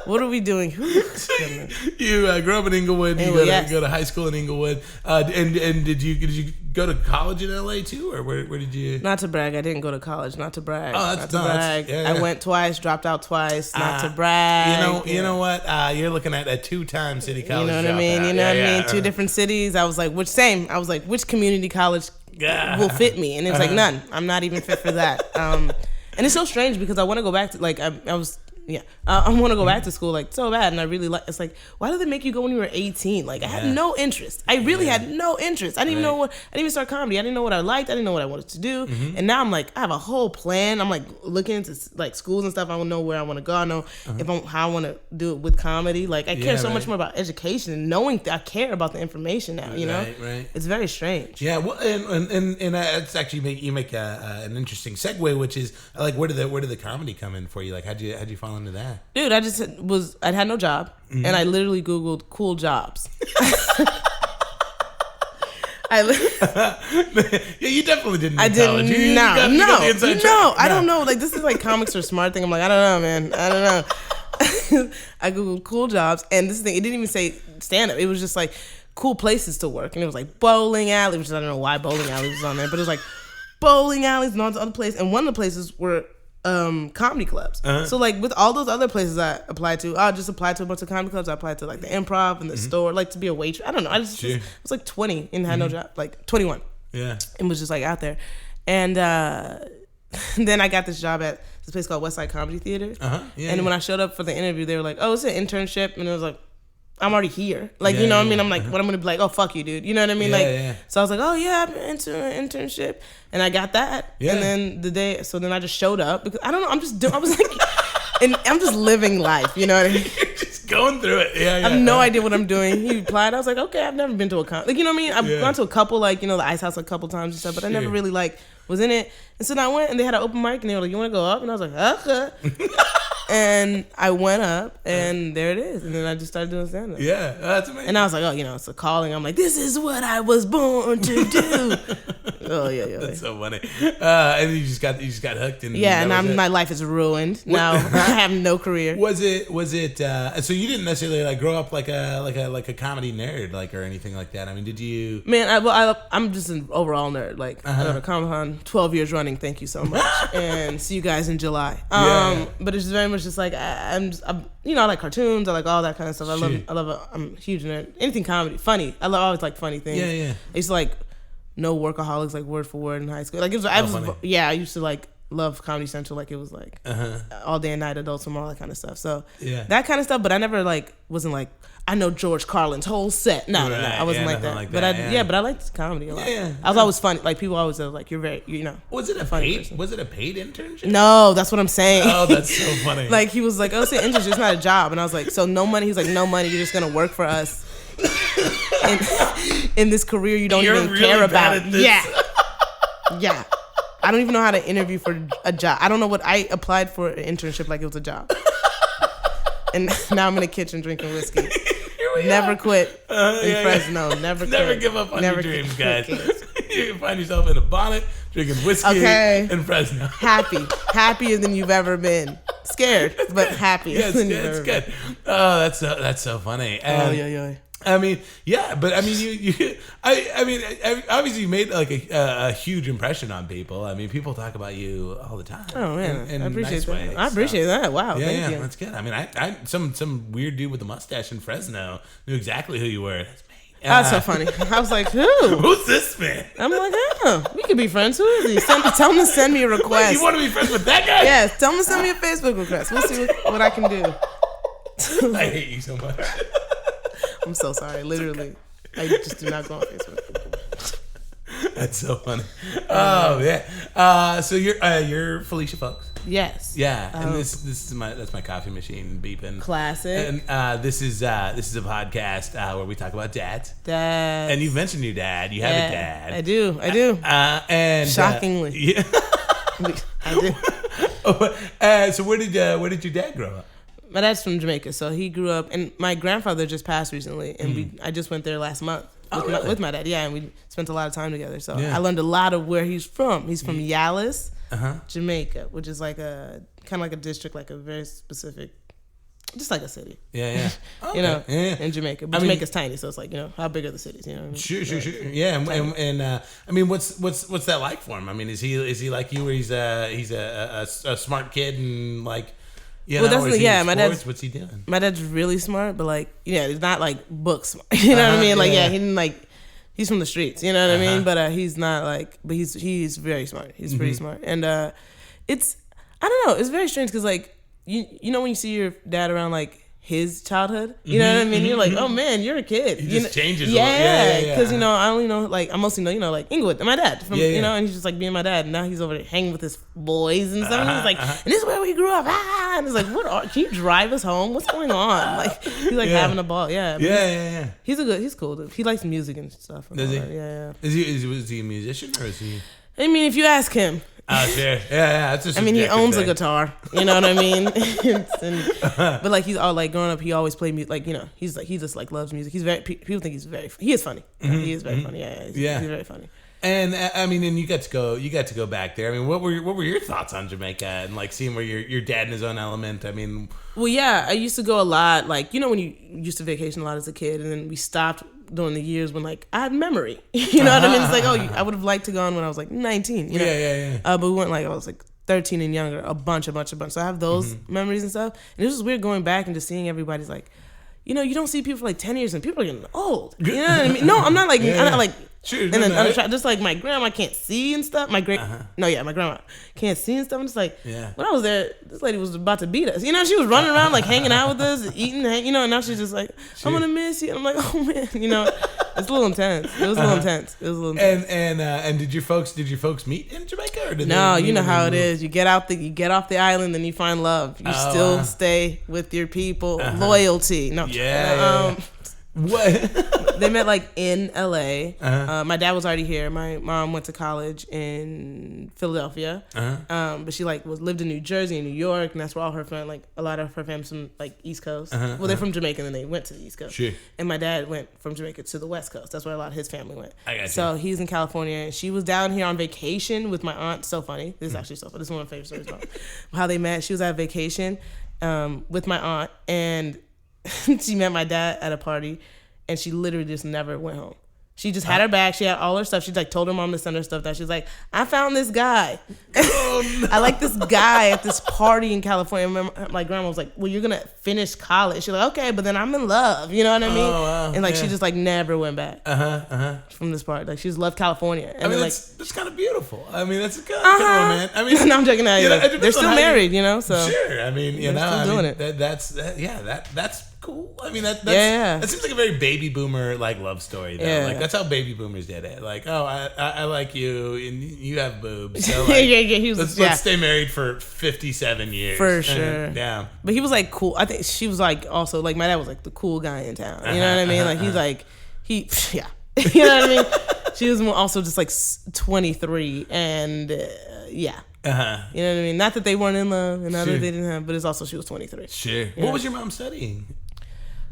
What are we doing? You grew up in Inglewood. You go to high school in Inglewood. And did you go to college in LA too, or where did you? Not to brag, I didn't go to college. Not to brag. Oh, that's not to brag. I went twice, dropped out twice. Not to brag. You know what? You're looking at a 2-time city college. You know what I mean? You know what I mean? 2 different cities. I was like, which community college will fit me? And it was like none. I'm not even fit for that. And it's so strange because I want to go back to like I was. Yeah, I want to go back to school like so bad, and I really like. It's like, why did they make you go when you were 18? Like I had no interest. I really had no interest. I didn't even know what. I didn't even start comedy. I didn't know what I liked. I didn't know what I wanted to do. And now I'm like, I have a whole plan. I'm like looking into like schools and stuff. I don't know where I want to go. I know how I want to do it with comedy. Like I care so much more about education and knowing that I care about the information now. You know, it's very strange. Yeah, well, and it's actually you make an interesting segue, which is like where did the comedy come in for you? Like how'd you fall into that? Dude, I had no job, and I literally Googled cool jobs. Yeah, you definitely didn't. I didn't. No. I don't know. Like this is like comics are smart thing. I'm like, I don't know, man. I don't know. I Googled cool jobs, and this thing, it didn't even say stand up. It was just like cool places to work, and it was like bowling alley, which I don't know why bowling alley was on there, but it was like bowling alleys and all the other places, and one of the places were comedy clubs. So like with all those other places I applied to, I just applied to a bunch of comedy clubs. I applied to like the Improv and the store, like to be a waitress. I don't know. I was like 20 and had no job, like 21. Yeah, and was just like out there, and then I got this job at this place called Westside Comedy Theater. And when I showed up for the interview, they were like, "Oh, it's an internship," and it was like, I'm already here. Like, you know what I mean? I'm like, what I'm going to be like, oh, fuck you, dude. You know what I mean? So I was like, oh, yeah, I'm into an internship. And I got that. Yeah. And then then I just showed up because I don't know. I was like, and I'm just living life. You know what I mean? You're just going through it. Yeah. I have no idea what I'm doing. He replied. I was like, okay, I've never been to a con. Like, you know what I mean? I've gone to a couple, like, you know, the Ice House a couple times and stuff, but I never really, like, was in it. And so then I went and they had an open mic and they were like, you want to go up? And I was like, okay. And I went up, and there it is. And then I just started doing stand-up. Yeah, that's amazing. And I was like, oh, you know, it's a calling. I'm like, this is what I was born to do. Oh, yeah. That's so funny. And you just got hooked. And my life is ruined. Now I have no career. Was it? So you didn't necessarily like grow up like a comedy nerd, like or anything like that. I mean, did you? Man, I'm just an overall nerd. Like I go to Comic-Con 12 years running. Thank you so much, and see you guys in July. But it's very much just like I like cartoons. I like all that kind of stuff. I'm a huge nerd. Anything comedy, funny. I always like funny things. Yeah. I used to like know Workaholics like word for word in high school. Like it was. I used to like love Comedy Central. Like it was like All Day and Night, Adult Swim, all that kind of stuff. So that kind of stuff. But I never like wasn't like I know George Carlin's whole set. No, I wasn't like that. But I liked comedy a lot. I was always funny. Like people always said, like you're very, you know. Was it a paid internship? No, that's what I'm saying. Oh, that's so funny. Like he was like, oh, it's an internship, it's not a job. And I was like, so no money. He was like, no money. You're just gonna work for us in this career you don't even care about. Yeah. I don't even know how to interview for a job. I don't know what I applied for an internship like it was a job. And now I'm in the kitchen drinking whiskey. Never quit in Fresno. Never give up on your dreams, guys. You can find yourself in a bonnet, drinking whiskey in Fresno. Happier than you've ever been. Scared, but happy. Yeah, it's good. Oh, that's so funny. And, I mean, yeah, but I mean, I mean, obviously you made like a huge impression on people. I mean, people talk about you all the time. Oh man, I appreciate that. I appreciate that. Wow, thank you. That's good. I mean, I some weird dude with a mustache in Fresno knew exactly who you were. That's me. That's so funny. I was like, who? Who's this man? I'm like, we could be friends. Who is he? Tell him to send me a request. Wait, you want to be friends with that guy? Yes, tell him to send me a Facebook request. We'll see what I can do. I hate you so much. I'm so sorry, literally. I just do not go on Facebook. That's so funny. Oh yeah. So you're Felicia Folkes. Yes. Yeah, and this is that's my coffee machine beeping. Classic. And this is a podcast where we talk about dads. Dad. And you've mentioned your dad. You have a dad. I do. And shockingly, yeah. I do. So where did your dad grow up? My dad's from Jamaica, so he grew up, and my grandfather just passed recently, and I just went there last month with my dad. Yeah, and we spent a lot of time together. So I learned a lot of where he's from. He's from Yalis, Jamaica, which is like a kind of like a district, like a very specific, just like a city. Yeah. Okay. In Jamaica. But Jamaica's tiny, so it's like, how big are the cities? You know what I mean? Sure. Yeah, and I mean, what's that like for him? I mean, is he like you, where he's a smart kid and like. Well, that's my dad's. What's he doing? My dad's really smart, but like, it's not like book smart. You know what I mean? Like, he didn't like. He's from the streets. You know what I mean? But he's not like. But he's very smart. He's pretty smart, and it's I don't know. It's very strange because like you know when you see your dad around like his childhood, you know what I mean? You're like, oh man, you're a kid. He just changes. Yeah, because I only know like I mostly know like Inglewood, my dad from and he's just like being my dad. And now he's over there hanging with his boys and stuff. And he's like, and this is where we grew up. And it's like, can you drive us home? What's going on? Like he's like having a ball. Yeah. He's cool. Dude. He likes music and stuff. And Does he? Yeah. Is he a musician or is he? I mean, if you ask him. Oh, sure. Yeah. That's just. I mean, he owns a guitar. You know what I mean? But like he's all like growing up, he always played music. Like he just like loves music. He's very. People think he is funny. He is very funny. Yeah. He's very funny. And I mean, and you got to go back there. I mean, what were your thoughts on Jamaica and like seeing where your dad in his own element? I mean, well, yeah, I used to go a lot. Like when you used to vacation a lot as a kid, and then we stopped during the years when like I had memory. You know what I mean? It's like, I would have liked to go on when I was like 19. You know? Yeah. But we went like I was like 13 and younger, a bunch. So I have those memories and stuff. And it was just weird going back and just seeing everybody's like, you don't see people for like 10 years and people are getting old. You know what I mean? No, I'm not like I'm not like. Sure, and then just like my grandma can't see and stuff. My grandma can't see and stuff. I'm just like, when I was there, this lady was about to beat us. She was running around like hanging out with us, eating, and now she's just like, I'm gonna miss you. And I'm like, oh man, it's a little intense. It was a little intense. And did your folks meet in Jamaica or did no? You know how it is. You get off the island, and you find love. You still stay with your people. Loyalty. No. What? They met like in LA. My dad was already here. My mom went to college in Philadelphia. But she like lived in New Jersey and New York, and that's where all her family, like a lot of her family's from like East Coast. Well, they're from Jamaica, and then they went to the East Coast. Sure. And my dad went from Jamaica to the West Coast. That's where a lot of his family went. I got you. So he's in California, and she was down here on vacation with my aunt. So funny. This is actually so funny. This is one of my favorite stories about how they met. She was at vacation with my aunt, and she met my dad at a party, and she literally just never went home. She just had her bag. She had all her stuff. She like told her mom to send her stuff. That she's like, I found this guy. Oh, no. I like this guy at this party in California. I remember my grandma was like, well, you're gonna finish college. She's like, okay, but then I'm in love. You know what I mean? Oh, wow. And like she just like never went back from this part. Like she just loved California. And I mean, like that's kind of beautiful. I mean, that's kind of romantic. I mean, no, I'm joking. They're still married. So sure. I mean, still doing it. That's cool. I mean, that seems like a very baby boomer like love story though. Yeah. Like that's how baby boomers did it. Like, oh, I like you and you have boobs. So like, let's stay married for 57 years. For sure. Yeah. But he was like cool. I think she was like also like my dad was like the cool guy in town. You know what I mean? Like he's like you know what I mean? She was also just like 23 and You know what I mean? Not that they weren't in love and not that they didn't have, but it's also she was 23. Sure. What was your mom studying?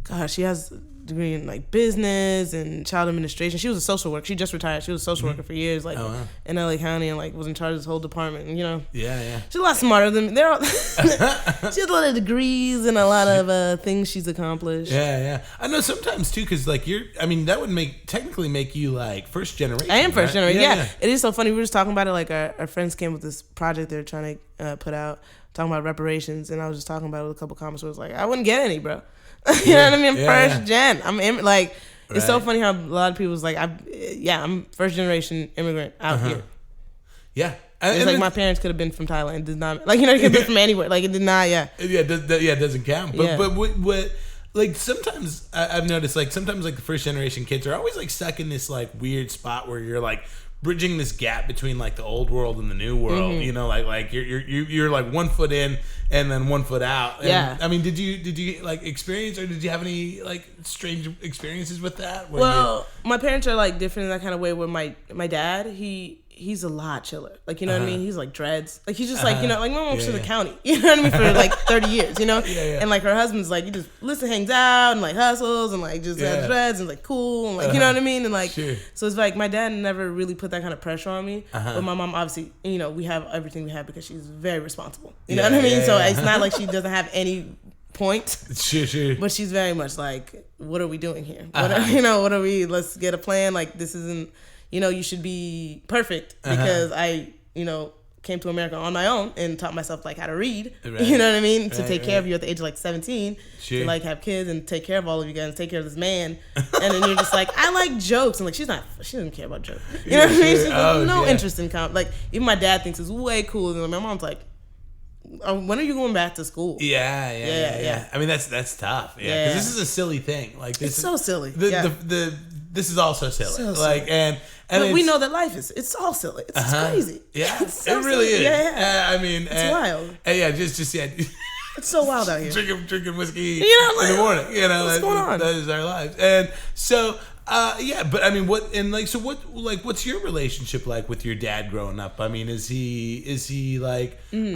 God, she has a degree in like business and child administration. She was a social worker. She just retired. She was a social worker for years, like in LA County, and like was in charge of this whole department. And she's a lot smarter than they're all. She has a lot of degrees and a lot of things she's accomplished. Yeah. I know sometimes too, because like that would technically make you like first generation. I am first generation. Yeah. It is so funny. We were just talking about it. Like our friends came with this project they're trying to put out, talking about reparations, and I was just talking about it with a couple comments where it was like, I wouldn't get any, bro. You know what I mean? First gen. It's so funny how a lot of people's like, I'm first generation immigrant out here. Yeah. It's like my parents could have been from Thailand. Did not, like, you could have been from anywhere. Like, it did not, It doesn't count. But what like sometimes I've noticed like sometimes like the first generation kids are always like stuck in this like weird spot where you're like bridging this gap between like the old world and the new world. You know, like you're like 1 foot in and then 1 foot out. And, I mean, did you like experience, or did you have any like strange experiences with that? Well, my parents are like different in that kind of way. Where my dad, he's a lot chiller. Like, you know what I mean? He's like dreads. Like, he's just like, you know, like my mom works in the county. You know what I mean? For like 30 years, you know? And like her husband's like, he just hangs out and like hustles and like just has dreads and like cool and like, you know what I mean? And like, so it's like my dad never really put that kind of pressure on me. But my mom obviously, you know, we have everything we have because she's very responsible. You know what I mean? So it's not like she doesn't have any point. Sure. But she's very much like, what are we doing here? What are we, let's get a plan. Like, this isn't, you know, you should be perfect because I, you know, came to America on my own and taught myself like how to read. Right. You know what I mean? To take care of you at the age of like 17, to like have kids and take care of all of you guys, take care of this man. And then you're just like, I like jokes. And like, she doesn't care about jokes. You know what I mean? She's like, no interest in like, even my dad thinks it's way cooler than my mom's like, when are you going back to school? Yeah. I mean, that's tough. Yeah. Because this is a silly thing. Like, this is so silly. This is also silly. So like, silly. But we know that life it's all silly. It's crazy. Yeah, it's so it really silly. is. I mean, it's wild. Just it's so wild out here. Drinking whiskey in the morning. You know, what's going on? That is our lives. And so, but I mean, what's your relationship like with your dad growing up? I mean, is he like just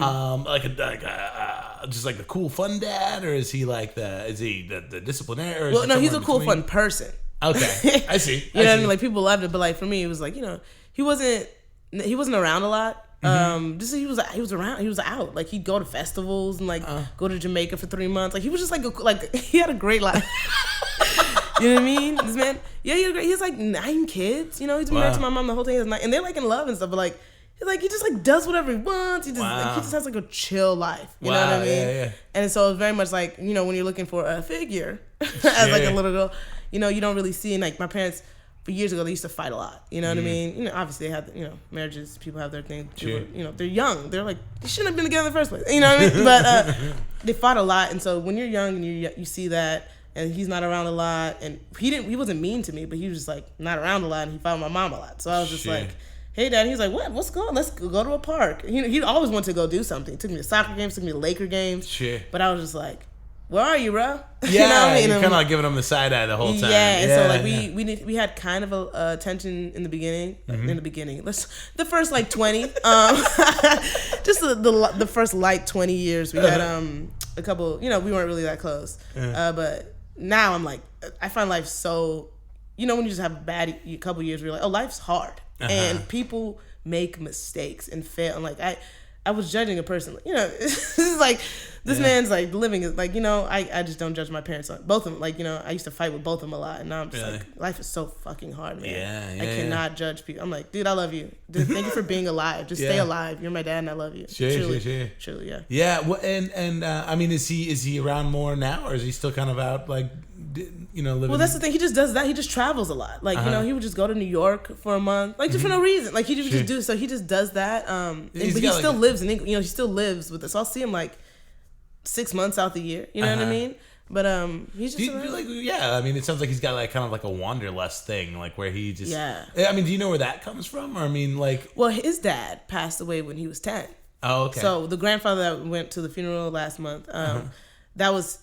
like the cool fun dad, or is he the disciplinarian? Well, no, he's a cool fun person. Okay, I see. You know what I mean? Like, people loved it, but like for me, it was like, you know, he wasn't around a lot. Just he was around. He was out. Like, he'd go to festivals and like go to Jamaica for 3 months. Like, he was just like he had a great life. You know what I mean? This man, he has like 9 kids. You know, he's been married to my mom the whole time. And they're like in love and stuff. But like, he just like does whatever he wants. He just has like a chill life. You know what I mean? Yeah. And so it's very much like, you know, when you're looking for a figure as like a little girl, you know, you don't really see. And like my parents, for years ago, they used to fight a lot. You know what I mean? You know, obviously they have, you know, marriages. People have their thing. You know, they're young. They're like, they shouldn't have been together in the first place. You know what I mean? But they fought a lot. And so when you're young and you see that, and he's not around a lot, and he wasn't mean to me, but he was just like not around a lot, and he fought with my mom a lot. So I was just like, hey, Dad. He's like, what's going on? Let's go to a park. He always wanted to go do something. He took me to soccer games, took me to Laker games. But I was just like, where are you, bro? Yeah, you know what I mean? You're kind of like giving him the side eye the whole time. Yeah, and so like we had kind of a tension in the beginning. In the beginning, the first like 20, just the first light 20 years. We had a couple. You know, we weren't really that close. But now I'm like, I find life so. You know, when you just have a couple years, where you're like, oh, life's hard, and people make mistakes and fail. And like I was judging a person, you know, this is like, this man's like living, like, you know, I just don't judge my parents on both of them. Like, you know, I used to fight with both of them a lot, and now I'm just like, life is so fucking hard, man. I cannot judge people. I'm like, dude, I love you. Thank you for being alive. Just stay alive. You're my dad, and I love you. Truly, yeah. Yeah, well, and I mean, is he around more now, or is he still kind of out, like, you know, living? Well, that's the thing. He just does that. He just travels a lot. Like, you know, he would just go to New York for a month, like, just for no reason. Like, he would just do. So he just does that. But he still lives in England. You know, he still lives with us. So I'll see him like 6 months out the year. You know what I mean? But he's just I mean, it sounds like he's got like kind of like a wanderlust thing, like where he just I mean, do you know where that comes from? Or I mean, like, well, his dad passed away when he was 10. Oh, okay. So the grandfather that went to the funeral last month, that was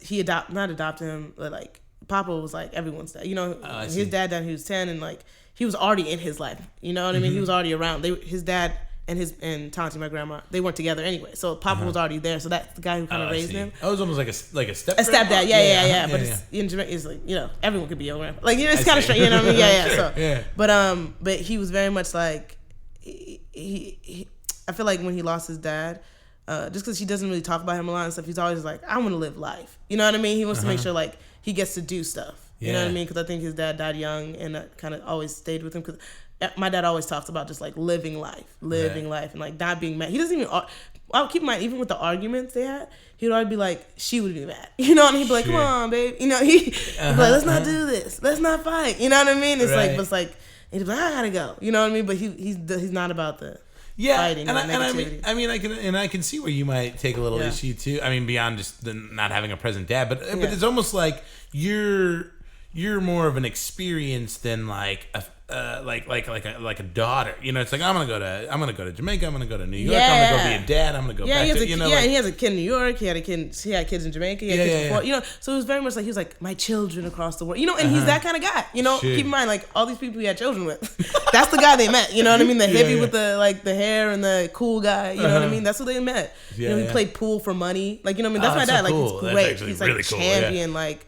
not adopted him, but like Papa was like everyone's dad. You know, his dad died when he was 10, and like he was already in his life. You know what I mean? He was already around. His dad and Tonti, my grandma, they weren't together anyway. So Papa was already there. So that's the guy who kind of raised him. Oh, it was almost like a stepdad. A stepdad, yeah. But in Jamaica, it's like, you know, everyone could be your grandpa. Like, you know, it's kind of strange. You know what I mean? Yeah. So, but he was very much like he I feel like when he lost his dad, just because he doesn't really talk about him a lot and stuff, he's always like, I want to live life. You know what I mean? He wants to make sure like he gets to do stuff. You know what I mean? Because I think his dad died young, and that kind of always stayed with him. Because my dad always talks about just like living life, and like not being mad. He doesn't even. I'll keep in mind, even with the arguments they had, he'd always be like, she would be mad. You know, and he'd be like, come on, babe. You know, he'd be like, let's not do this. Let's not fight. You know what I mean? It's like, but it's like, he'd be like, I gotta go. You know what I mean? But he's not about that. fighting and negativity. I can see where you might take a little issue too. I mean, beyond just the not having a present dad, but it's almost like you're more of an experience than like a a daughter. You know, it's like I'm gonna go to Jamaica. I'm gonna go to New York. I'm gonna go be a dad. I'm gonna go back to and he has a kid in New York. He had kids in Jamaica. He had kids before. You know, so it was very much like he was like my children across the world. You know, and he's that kind of guy. You know, keep in mind like all these people he had children with. That's the guy they met. You know what I mean? The hippie with the hair and the cool guy. You know what I mean? That's what they met. You know, he played pool for money. Like, you know what I mean? That's my dad. So cool. Like, he's great. He's like really champion like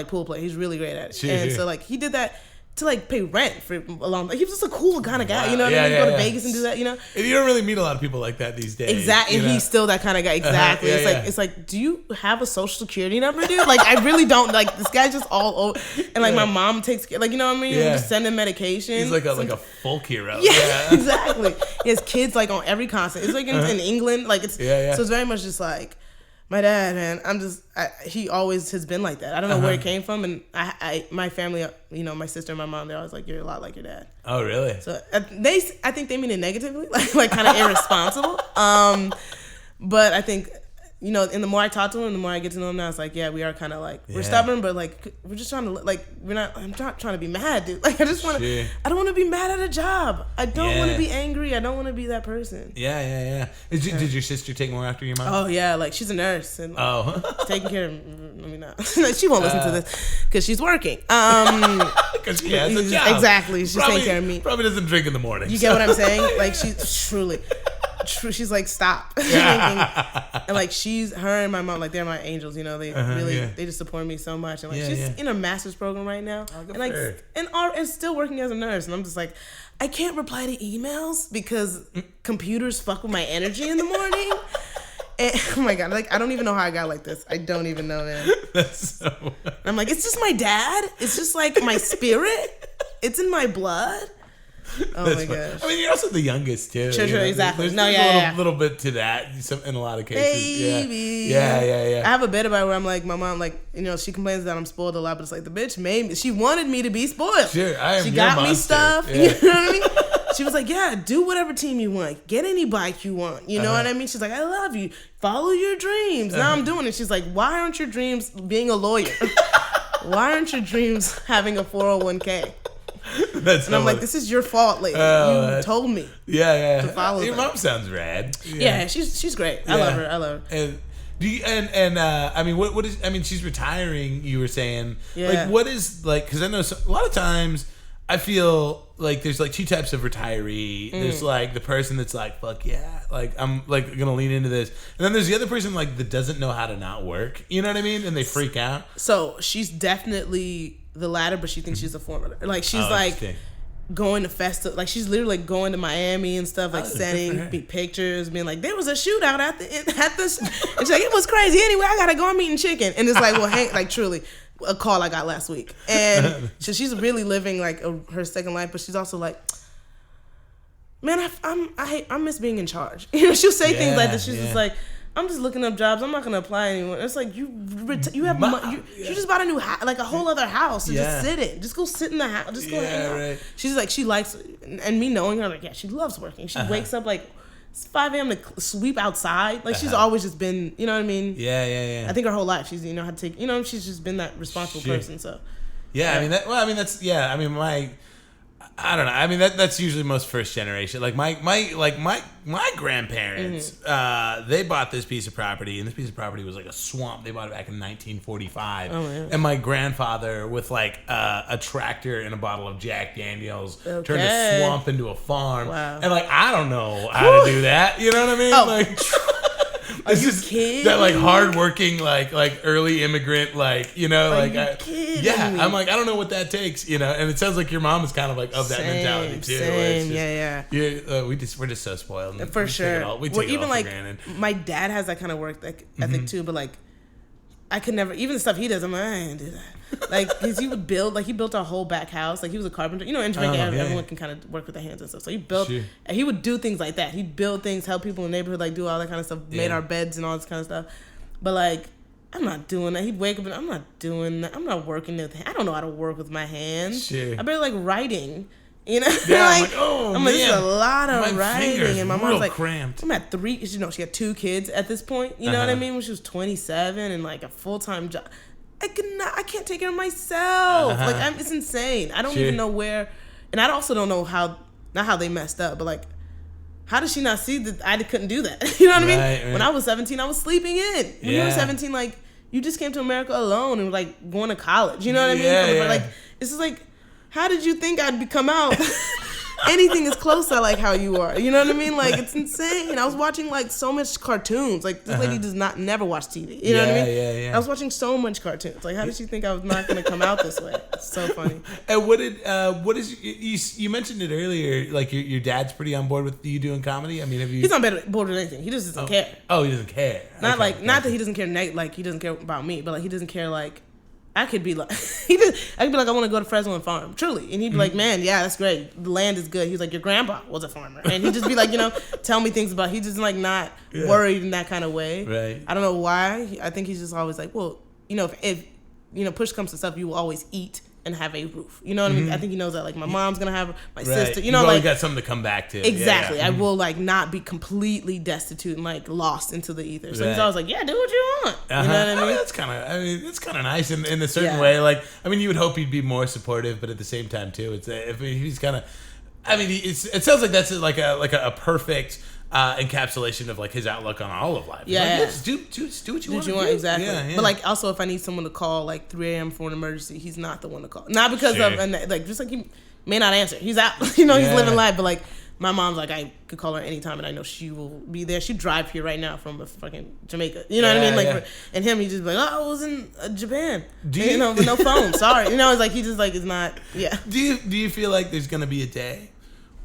pool player. He's really great at it. So like he did that to like pay rent for a long time. He was just a cool kind of guy, you know what I mean? Go to Vegas and do that, you know? And you don't really meet a lot of people like that these days. Exactly. And he's still that kind of guy. Exactly. It's like, do you have a social security number, dude? Like, I really don't. Like, this guy's just all over. And like my mom takes care, like, you know what I mean? Just send him medication. He's like a folk hero. Yeah, exactly. He has kids like on every concert. It's like in England. Like it's so it's very much just like my dad, man. He always has been like that. I don't know where it came from, and my family, you know, my sister and my mom, they're always like, "You're a lot like your dad." Oh, really? So I think they mean it negatively, like kind of irresponsible. But I think, you know, and the more I talk to him, the more I get to know him now, it's like, we are kind of like, we're stubborn, but like, we're just trying to, like, I'm not trying to be mad, dude. Like, I don't want to be mad at a job. I don't want to be angry. I don't want to be that person. Yeah. Did your sister take more after your mom? Oh, yeah. Like, she's a nurse. And taking care of, I mean, no. She won't listen to this because she's working. Because she has a job. Exactly. She's taking care of me. Probably doesn't drink in the morning. You get what I'm saying? Like, she's truly... She's like, stop. And like her and my mom, like they're my angels, you know. They they just support me so much. And like she's in a master's program right now, and like and still working as a nurse. And I'm just like, I can't reply to emails because computers fuck with my energy in the morning. And, oh my god, like I don't even know how I got like this. I don't even know, man. That's so... I'm like, it's just my dad. It's just like my spirit. It's in my blood. Oh my gosh. I mean, you're also the youngest too. Sure, exactly. There's a little bit to that in a lot of cases. Baby. Yeah. I have a bit about it where I'm like, my mom, like, you know, she complains that I'm spoiled a lot, but it's like the bitch made me. She wanted me to be spoiled. Sure, she got me stuff. Yeah. You know what I mean? She was like, yeah, do whatever team you want, get any bike you want. You know what I mean? She's like, I love you. Follow your dreams. Now I'm doing it. She's like, why aren't your dreams being a lawyer? Why aren't your dreams having a 401k? And I'm like, this is your fault, lady. You told me. Yeah. To follow your mom sounds rad. Yeah, she's great. I love her. And do you, I mean, what is? I mean, she's retiring. You were saying, like, what is like? Because I know a lot of times I feel like there's like two types of retiree. There's like the person that's like, fuck yeah, like I'm like gonna lean into this, and then there's the other person like that doesn't know how to not work. You know what I mean? And they freak out. So she's definitely the latter, but she thinks she's a former. Like she's like going to festival, like she's literally like going to Miami and stuff, like sending me pictures, being like, there was a shootout at the and she's like, it was crazy. Anyway, I gotta go. I'm eating chicken, and it's like, well, like truly, a call I got last week, and so she's really living like her second life, but she's also like, man, I miss being in charge. You know, she'll say things like this. She's just like, I'm just looking up jobs. I'm not gonna apply anymore. It's like you have money. You just bought a new house, like a whole other house to just sit in. Just go sit in the house. Just go hang out. Right. She's like, she likes, and me knowing her, like, she loves working. She wakes up like 5 a.m. to sweep outside. Like she's always just been, you know what I mean? Yeah. I think her whole life she's had to take. You know, she's just been that responsible person. So. Yeah, I mean that's I mean I don't know. I mean that's usually most first generation. Like my grandparents, they bought this piece of property, and this piece of property was like a swamp. They bought it back in 1945. Oh, man. And my grandfather, with like a tractor and a bottle of Jack Daniels, turned a swamp into a farm. Wow. And like I don't know how to do that. You know what I mean? Oh. Like. This is kidding that like hardworking like early immigrant you know I'm like I don't know what that takes, you know, and it sounds like your mom is kind of like of that mentality too. We're just so spoiled for sure. We take it even all like for granted. My dad has that kind of work ethic too, but like I could never, even the stuff he does, I'm like, I ain't do that. Like, cause he would build, like he built a whole back house. Like he was a carpenter. You know, in Jamaica, everyone can kind of work with their hands and stuff. So he built, and he would do things like that. He'd build things, help people in the neighborhood, like do all that kind of stuff, made our beds and all this kind of stuff. But like, I'm not doing that. He'd wake up and I'm not doing that. I'm not working with, I don't know how to work with my hands. I better like writing. You know, Yeah, I'm like, oh, I'm like, this is a man. lot of My writing, fingers and my real mom's like, cramped. I'm at 3. You know, she had 2 kids at this point. You know what I mean? When she was 27 and like a full-time job, I can't take care of myself. Like, it's insane. I don't even know where, and I also don't know how. Not how they messed up, but like, how did she not see that I couldn't do that? You know what I mean? Right. When I was 17, I was sleeping in. When you were 17, like, you just came to America alone and like going to college. You know what I mean? Like, it's just like, how did you think I'd come out anything is close to like how you are? You know what I mean? Like, it's insane. I was watching like so much cartoons. Like, this lady does never watch TV. You know what I mean? I was watching so much cartoons. Like, how did she think I was not going to come out this way? It's so funny. And what is you mentioned it earlier? Like, your dad's pretty on board with you doing comedy. I mean, have you? He's on board with anything. He just doesn't care. Oh, he doesn't care. Not that he doesn't care. Like, he doesn't care about me, but like he doesn't care. Like, I could be like, I could be like, I want to go to Fresno and farm, truly. And he'd be like, man, yeah, that's great. The land is good. He was like, your grandpa was a farmer. And he'd just be like, tell me things about, he's just like not worried in that kind of way. Right. I don't know why. I think he's just always like, well, if push comes to stuff, you will always eat and have a roof. You know what I mean? I think he knows that, like, my mom's going to have my sister. You've like, got something to come back to. Exactly. I will, like, not be completely destitute and, like, lost into the ether. So he's always like, yeah, do what you want. You know what I mean? That's kind of nice in a certain way. Like, I mean, you would hope he'd be more supportive, but at the same time, too, if he's kind of, I mean, it sounds like that's like a perfect encapsulation of like his outlook on all of life. Yeah, like, just do what you want to do. Exactly. Yeah. But like, also, if I need someone to call like 3 a.m. for an emergency, he's not the one to call. Not because of like, just like he may not answer. He's out. He's living life. But like, my mom's like, I could call her anytime, and I know she will be there. She'd drive here right now from fucking Jamaica. You know what I mean? Like, and him, he just be like, oh, I was in Japan. With no phone. Sorry. It's like he just like is not. Yeah. Do you feel like there's gonna be a day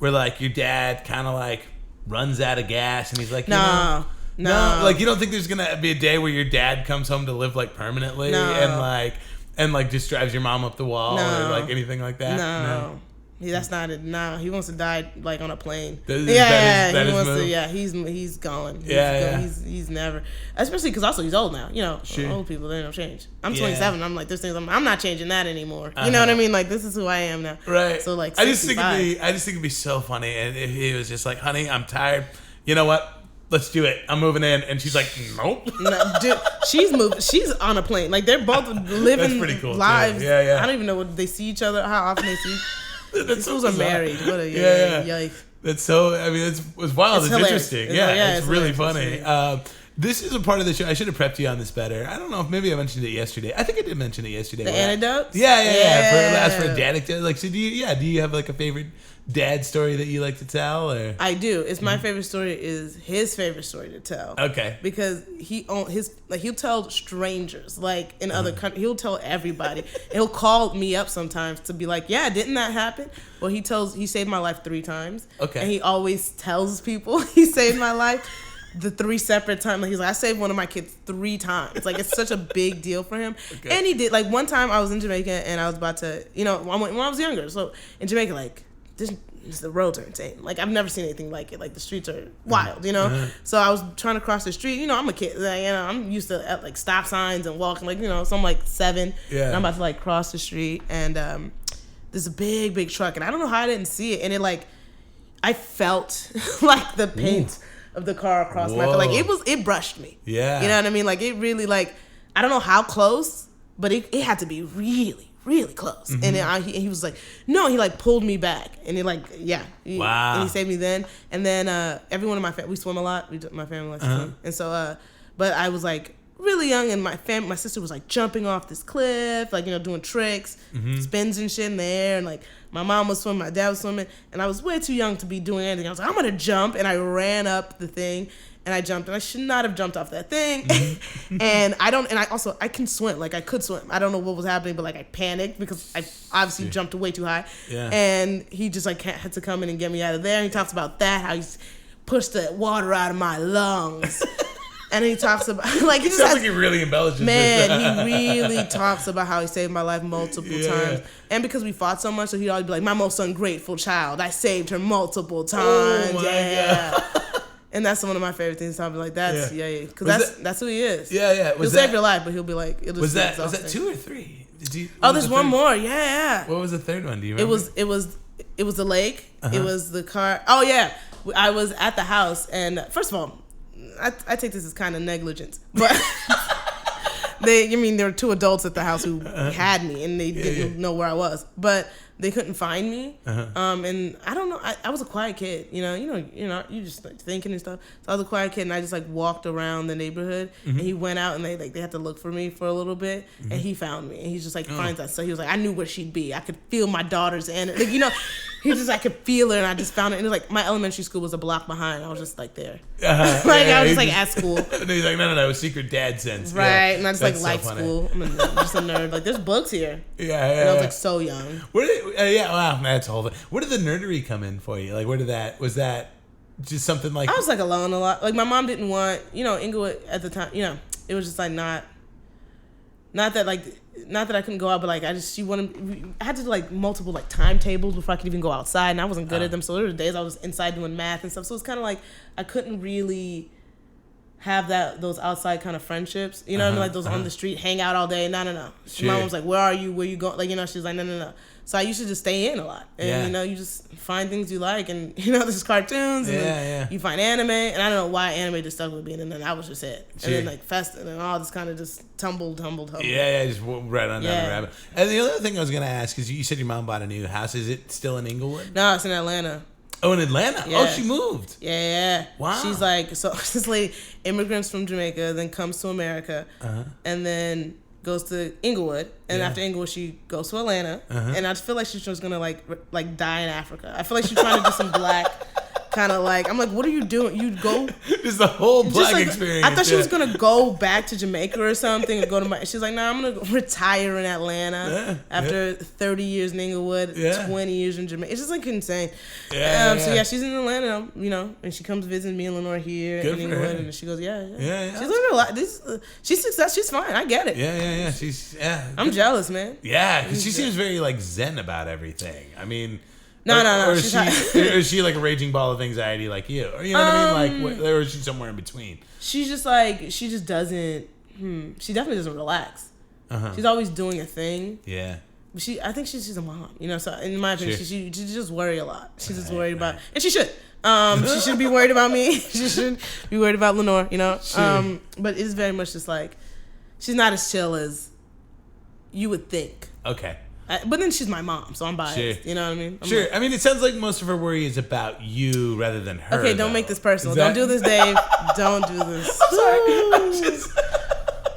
where like your dad kind of like runs out of gas and he's like, no. Like, you don't think there's gonna be a day where your dad comes home to live like permanently and like just drives your mom up the wall or like anything like that? No. That's not it. No, he wants to die like on a plane. He's gone. He's never. Especially because also he's old now. Old people, they don't change. I'm 27. I'm like, there's things I'm not changing that anymore. You know what I mean? Like, this is who I am now. Right. So like, 65. I just think it'd be so funny, and if he was just like, honey, I'm tired. You know what? Let's do it. I'm moving in. And she's like, nope. No, dude, she's moving. She's on a plane. Like, they're both living cool lives. Too. Yeah. I don't even know what they see each other, how often they see. These fools are married. What a yikes. That's so, I mean, it's wild. It's interesting. It's really funny. This is a part of the show. I should have prepped you on this better. I don't know if maybe I mentioned it yesterday. I think I did mention it yesterday. The anecdotes? Yeah. For a dad anecdote. Like, so do you have like a favorite dad story that you like to tell? Or I do. It's my favorite story is his favorite story to tell. Okay. Because he'll tell strangers, like in other countries. He'll tell everybody. He'll call me up sometimes to be like, yeah, didn't that happen? Well, he saved my life 3 times. Okay. And he always tells people he saved my life. The 3 separate times. Like, he's like, I saved one of my kids 3 times. Like, it's such a big deal for him. Okay. And he did. Like, one time I was in Jamaica and I was about to, when I was younger. So in Jamaica, like, the roads are insane. Like, I've never seen anything like it. Like, the streets are wild, So I was trying to cross the street. I'm a kid. Like, I'm used to like stop signs and walking. Like, so I'm like 7. Yeah. And I'm about to like cross the street and there's a big, big truck and I don't know how I didn't see it. And it like, I felt like the paint of the car across my face. Like, it brushed me. Yeah. You know what I mean? Like, it really, like, I don't know how close, but it had to be really, really close. And then he was like, no, he like pulled me back. And he like, wow. And he saved me then. And then everyone in my family, we swim a lot. My family likes to swim. And so, but I was like really young and my sister was like jumping off this cliff, like, doing tricks, spins and shit in the air. And like, my mom was swimming, my dad was swimming, and I was way too young to be doing anything. I was like, I'm going to jump. And I ran up the thing, and I jumped. And I should not have jumped off that thing. And I can swim. Like, I could swim. I don't know what was happening, but, like, I panicked because I obviously jumped way too high. Yeah. And he just, like, had to come in and get me out of there. And he talks about that, how he pushed the water out of my lungs. And he talks about, like, he sounds like he really embellishes. Man, he really talks about how he saved my life multiple times. And because we fought so much, so he'd always be like, my most ungrateful child. I saved her multiple times. Oh my God. And that's one of my favorite things. Something like that. Because that's who he is. Yeah. He'll save your life, but he'll be like, was that 2 or 3? There's one more. Yeah. What was the third one? Do you remember? It was It was the lake. It was the car. Oh yeah, I was at the house, and first of all, I take this as kind of negligence, but there were two adults at the house who had me, and they didn't know where I was, but they couldn't find me. And I don't know. I was a quiet kid, you just like thinking and stuff. So I was a quiet kid, and I just like walked around the neighborhood. And he went out, and they had to look for me for a little bit, and he found me. And he's just like finds us. So he was like, I knew where she'd be. I could feel my daughter's energy. I could feel her, and I just found her. And it was like my elementary school was a block behind. I was just like there, I was just like at school. And he's like, no, secret dad sense, right? And I just like liked school. I'm just a nerd. Like there's books here. Yeah. And I was like so young. Wow, that's whole thing. Where did the nerdery come in for you? Like, was that just something like? I was like alone a lot. Like my mom didn't want, Inglewood at the time. It was just like not that I couldn't go out, but like I had to do like multiple like timetables before I could even go outside, and I wasn't good at them. So there were days I was inside doing math and stuff. So it's kind of like I couldn't really have those outside kind of friendships, what I mean, like those on the street, hang out all day. No. Sure. My mom was like, "Where are you? Where you going?" Like she's like, "No." So I used to just stay in a lot, and you just find things you like, and there's cartoons, and you find anime, and I don't know why anime just stuck with me, and then that was just it, and then like Festa and all this kind of just tumbled. Yeah, just right on down the rabbit. And the other thing I was gonna ask is, you said your mom bought a new house. Is it still in Inglewood? No, it's in Atlanta. Oh, in Atlanta? Yeah. Oh, she moved. Yeah. Wow. She's like, so this lady, immigrants from Jamaica, then comes to America, and then goes to Inglewood, and after Inglewood, she goes to Atlanta, and I feel like she's just gonna like die in Africa. I feel like she's trying to do some black kind of like, I'm like, what are you doing? You go. It's the whole black like, experience. I thought she was gonna go back to Jamaica or something and go to she's like, nah, I'm gonna retire in Atlanta after 30 years in Inglewood, 20 years in Jamaica. It's just like insane. So she's in Atlanta, and she comes visit me and Lenore here in Inglewood, and she goes, she's living a lot. She's success. She's fine. I get it. Yeah. I'm jealous, man. Yeah, because she seems very like zen about everything. I mean. No. Or is she like a raging ball of anxiety like you? Or you know what I mean? Like, or is she somewhere in between? She's just like, she just doesn't, she definitely doesn't relax. She's always doing a thing. Yeah. I think she's a mom, So in my opinion, she just worry a lot. She's just worried about, and she should. She should be worried about me. She should be worried about Lenore, Sure. But it's very much just like, she's not as chill as you would think. Okay. But then she's my mom, so I'm biased. Sure. You know what I mean? Sure. I mean, it sounds like most of her worry is about you rather than her. Okay, don't make this personal. Don't do this, Dave. Don't do this. I'm sorry.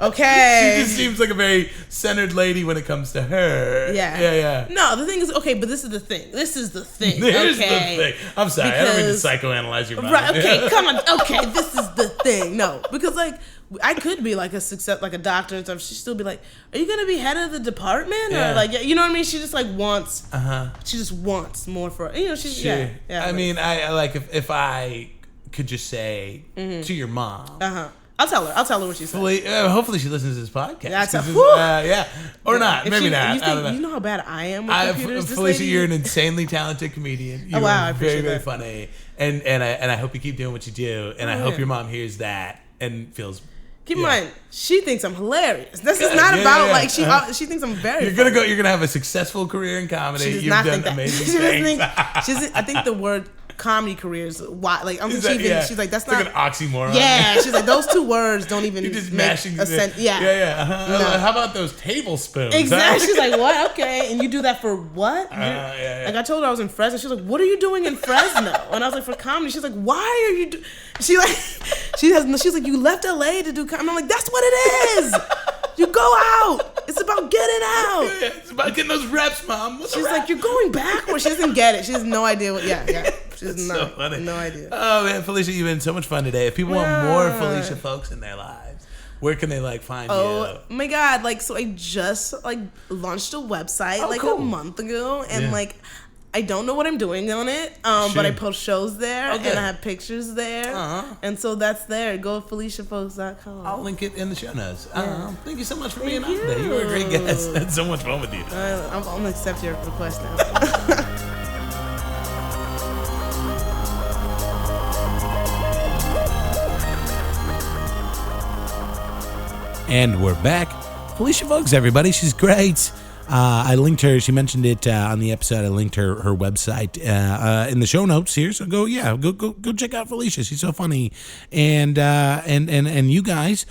Okay. She just seems like a very centered lady when it comes to her. Yeah. No, the thing is, okay, but this is the thing. Here's the thing. I'm sorry. I don't mean to psychoanalyze your mind. Right, okay, come on. Okay, this is the thing. No, because like, I could be like like a doctor and stuff. She'd still be like, are you going to be head of the department? Or like, you know what I mean? She just like wants, she just wants more for, she's, sure. I mean, I like, if I could just say to your mom, I'll tell her what she said. Hopefully she listens to this podcast. Yeah, or not. Maybe not. I don't know. You know how bad I am with computers. Felicia, you're an insanely talented comedian. You're I appreciate very that. funny, and I hope you keep doing what you do, and I hope your mom hears that and feels. Keep in mind, she thinks I'm hilarious. This is not about like she thinks I'm very. You're gonna have a successful career in comedy. She does You've not done think that. amazing things. I think the word comedy careers. Why? Like I'm thinking she's like that's it's not like an oxymoron. Yeah, she's like those two words don't even You're just make mashing a sense. Yeah. No. How about those tablespoons? Exactly. She's like, what? Okay, and you do that for what? Like I told her I was in Fresno. She's like, what are you doing in Fresno? And I was like, for comedy. She's like, why are you? She's like, you left LA to do comedy. I'm like, that's what it is. You go out. It's about getting out. Yeah, it's about getting those reps, Mom. She's like, you're going backwards. She doesn't get it. She has no idea what. Yeah. She has no idea. Oh man, Felicia, you've been so much fun today. If people want more Felicia Folkes in their lives, where can they find you? Oh my God! So I just launched a website a month ago, and I don't know what I'm doing on it, but I post shows there, and I have pictures there, and so that's there. Go to FeliciaFolks.com. I'll link it in the show notes. Thank you so much for being on today. You were a great guest. I had so much fun with you. I'm gonna accept your request now. And we're back. Felicia Folkes, everybody. She's great. I linked her. She mentioned it on the episode. I linked her website in the show notes here. So go check out Felicia. She's so funny. And you guys,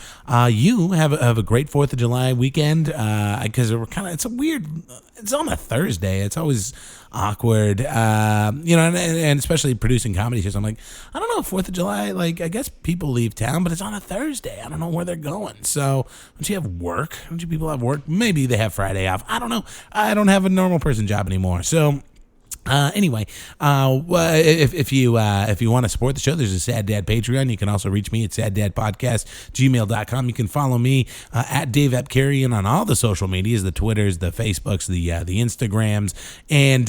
you have a great 4th of July weekend because it's on a Thursday. It's always awkward, and especially producing comedy shows. I'm like, I don't know, 4th of July, like, I guess people leave town, but it's on a Thursday. I don't know where they're going. So, don't you have work? Don't you people have work? Maybe they have Friday off. I don't know. I don't have a normal person job anymore. So, anyway, if you want to support the show, there's a Sad Dad Patreon. You can also reach me at saddadpodcast@gmail.com. You can follow me at Dave Epkarian on all the social medias, the Twitters, the Facebooks, the Instagrams, and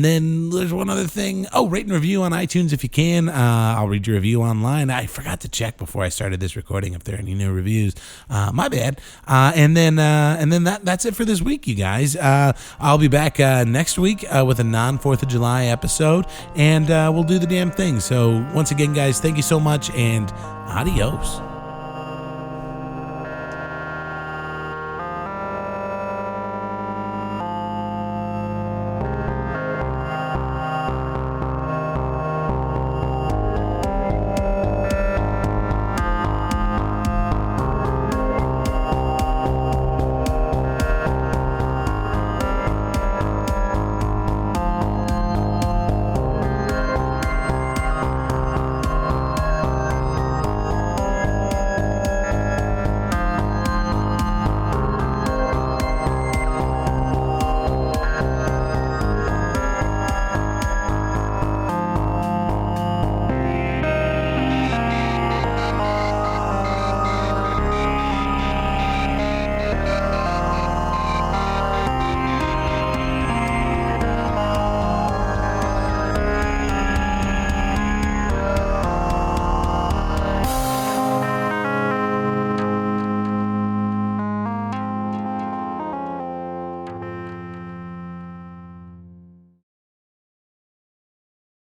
then there's one other thing. Oh, rate and review on iTunes if you can. I'll read your review online. I forgot to check before I started this recording if there are any new reviews. My bad. And then that's it for this week, you guys. I'll be back next week with a non-4th of July episode, and we'll do the damn thing. So once again, guys, thank you so much, and adios.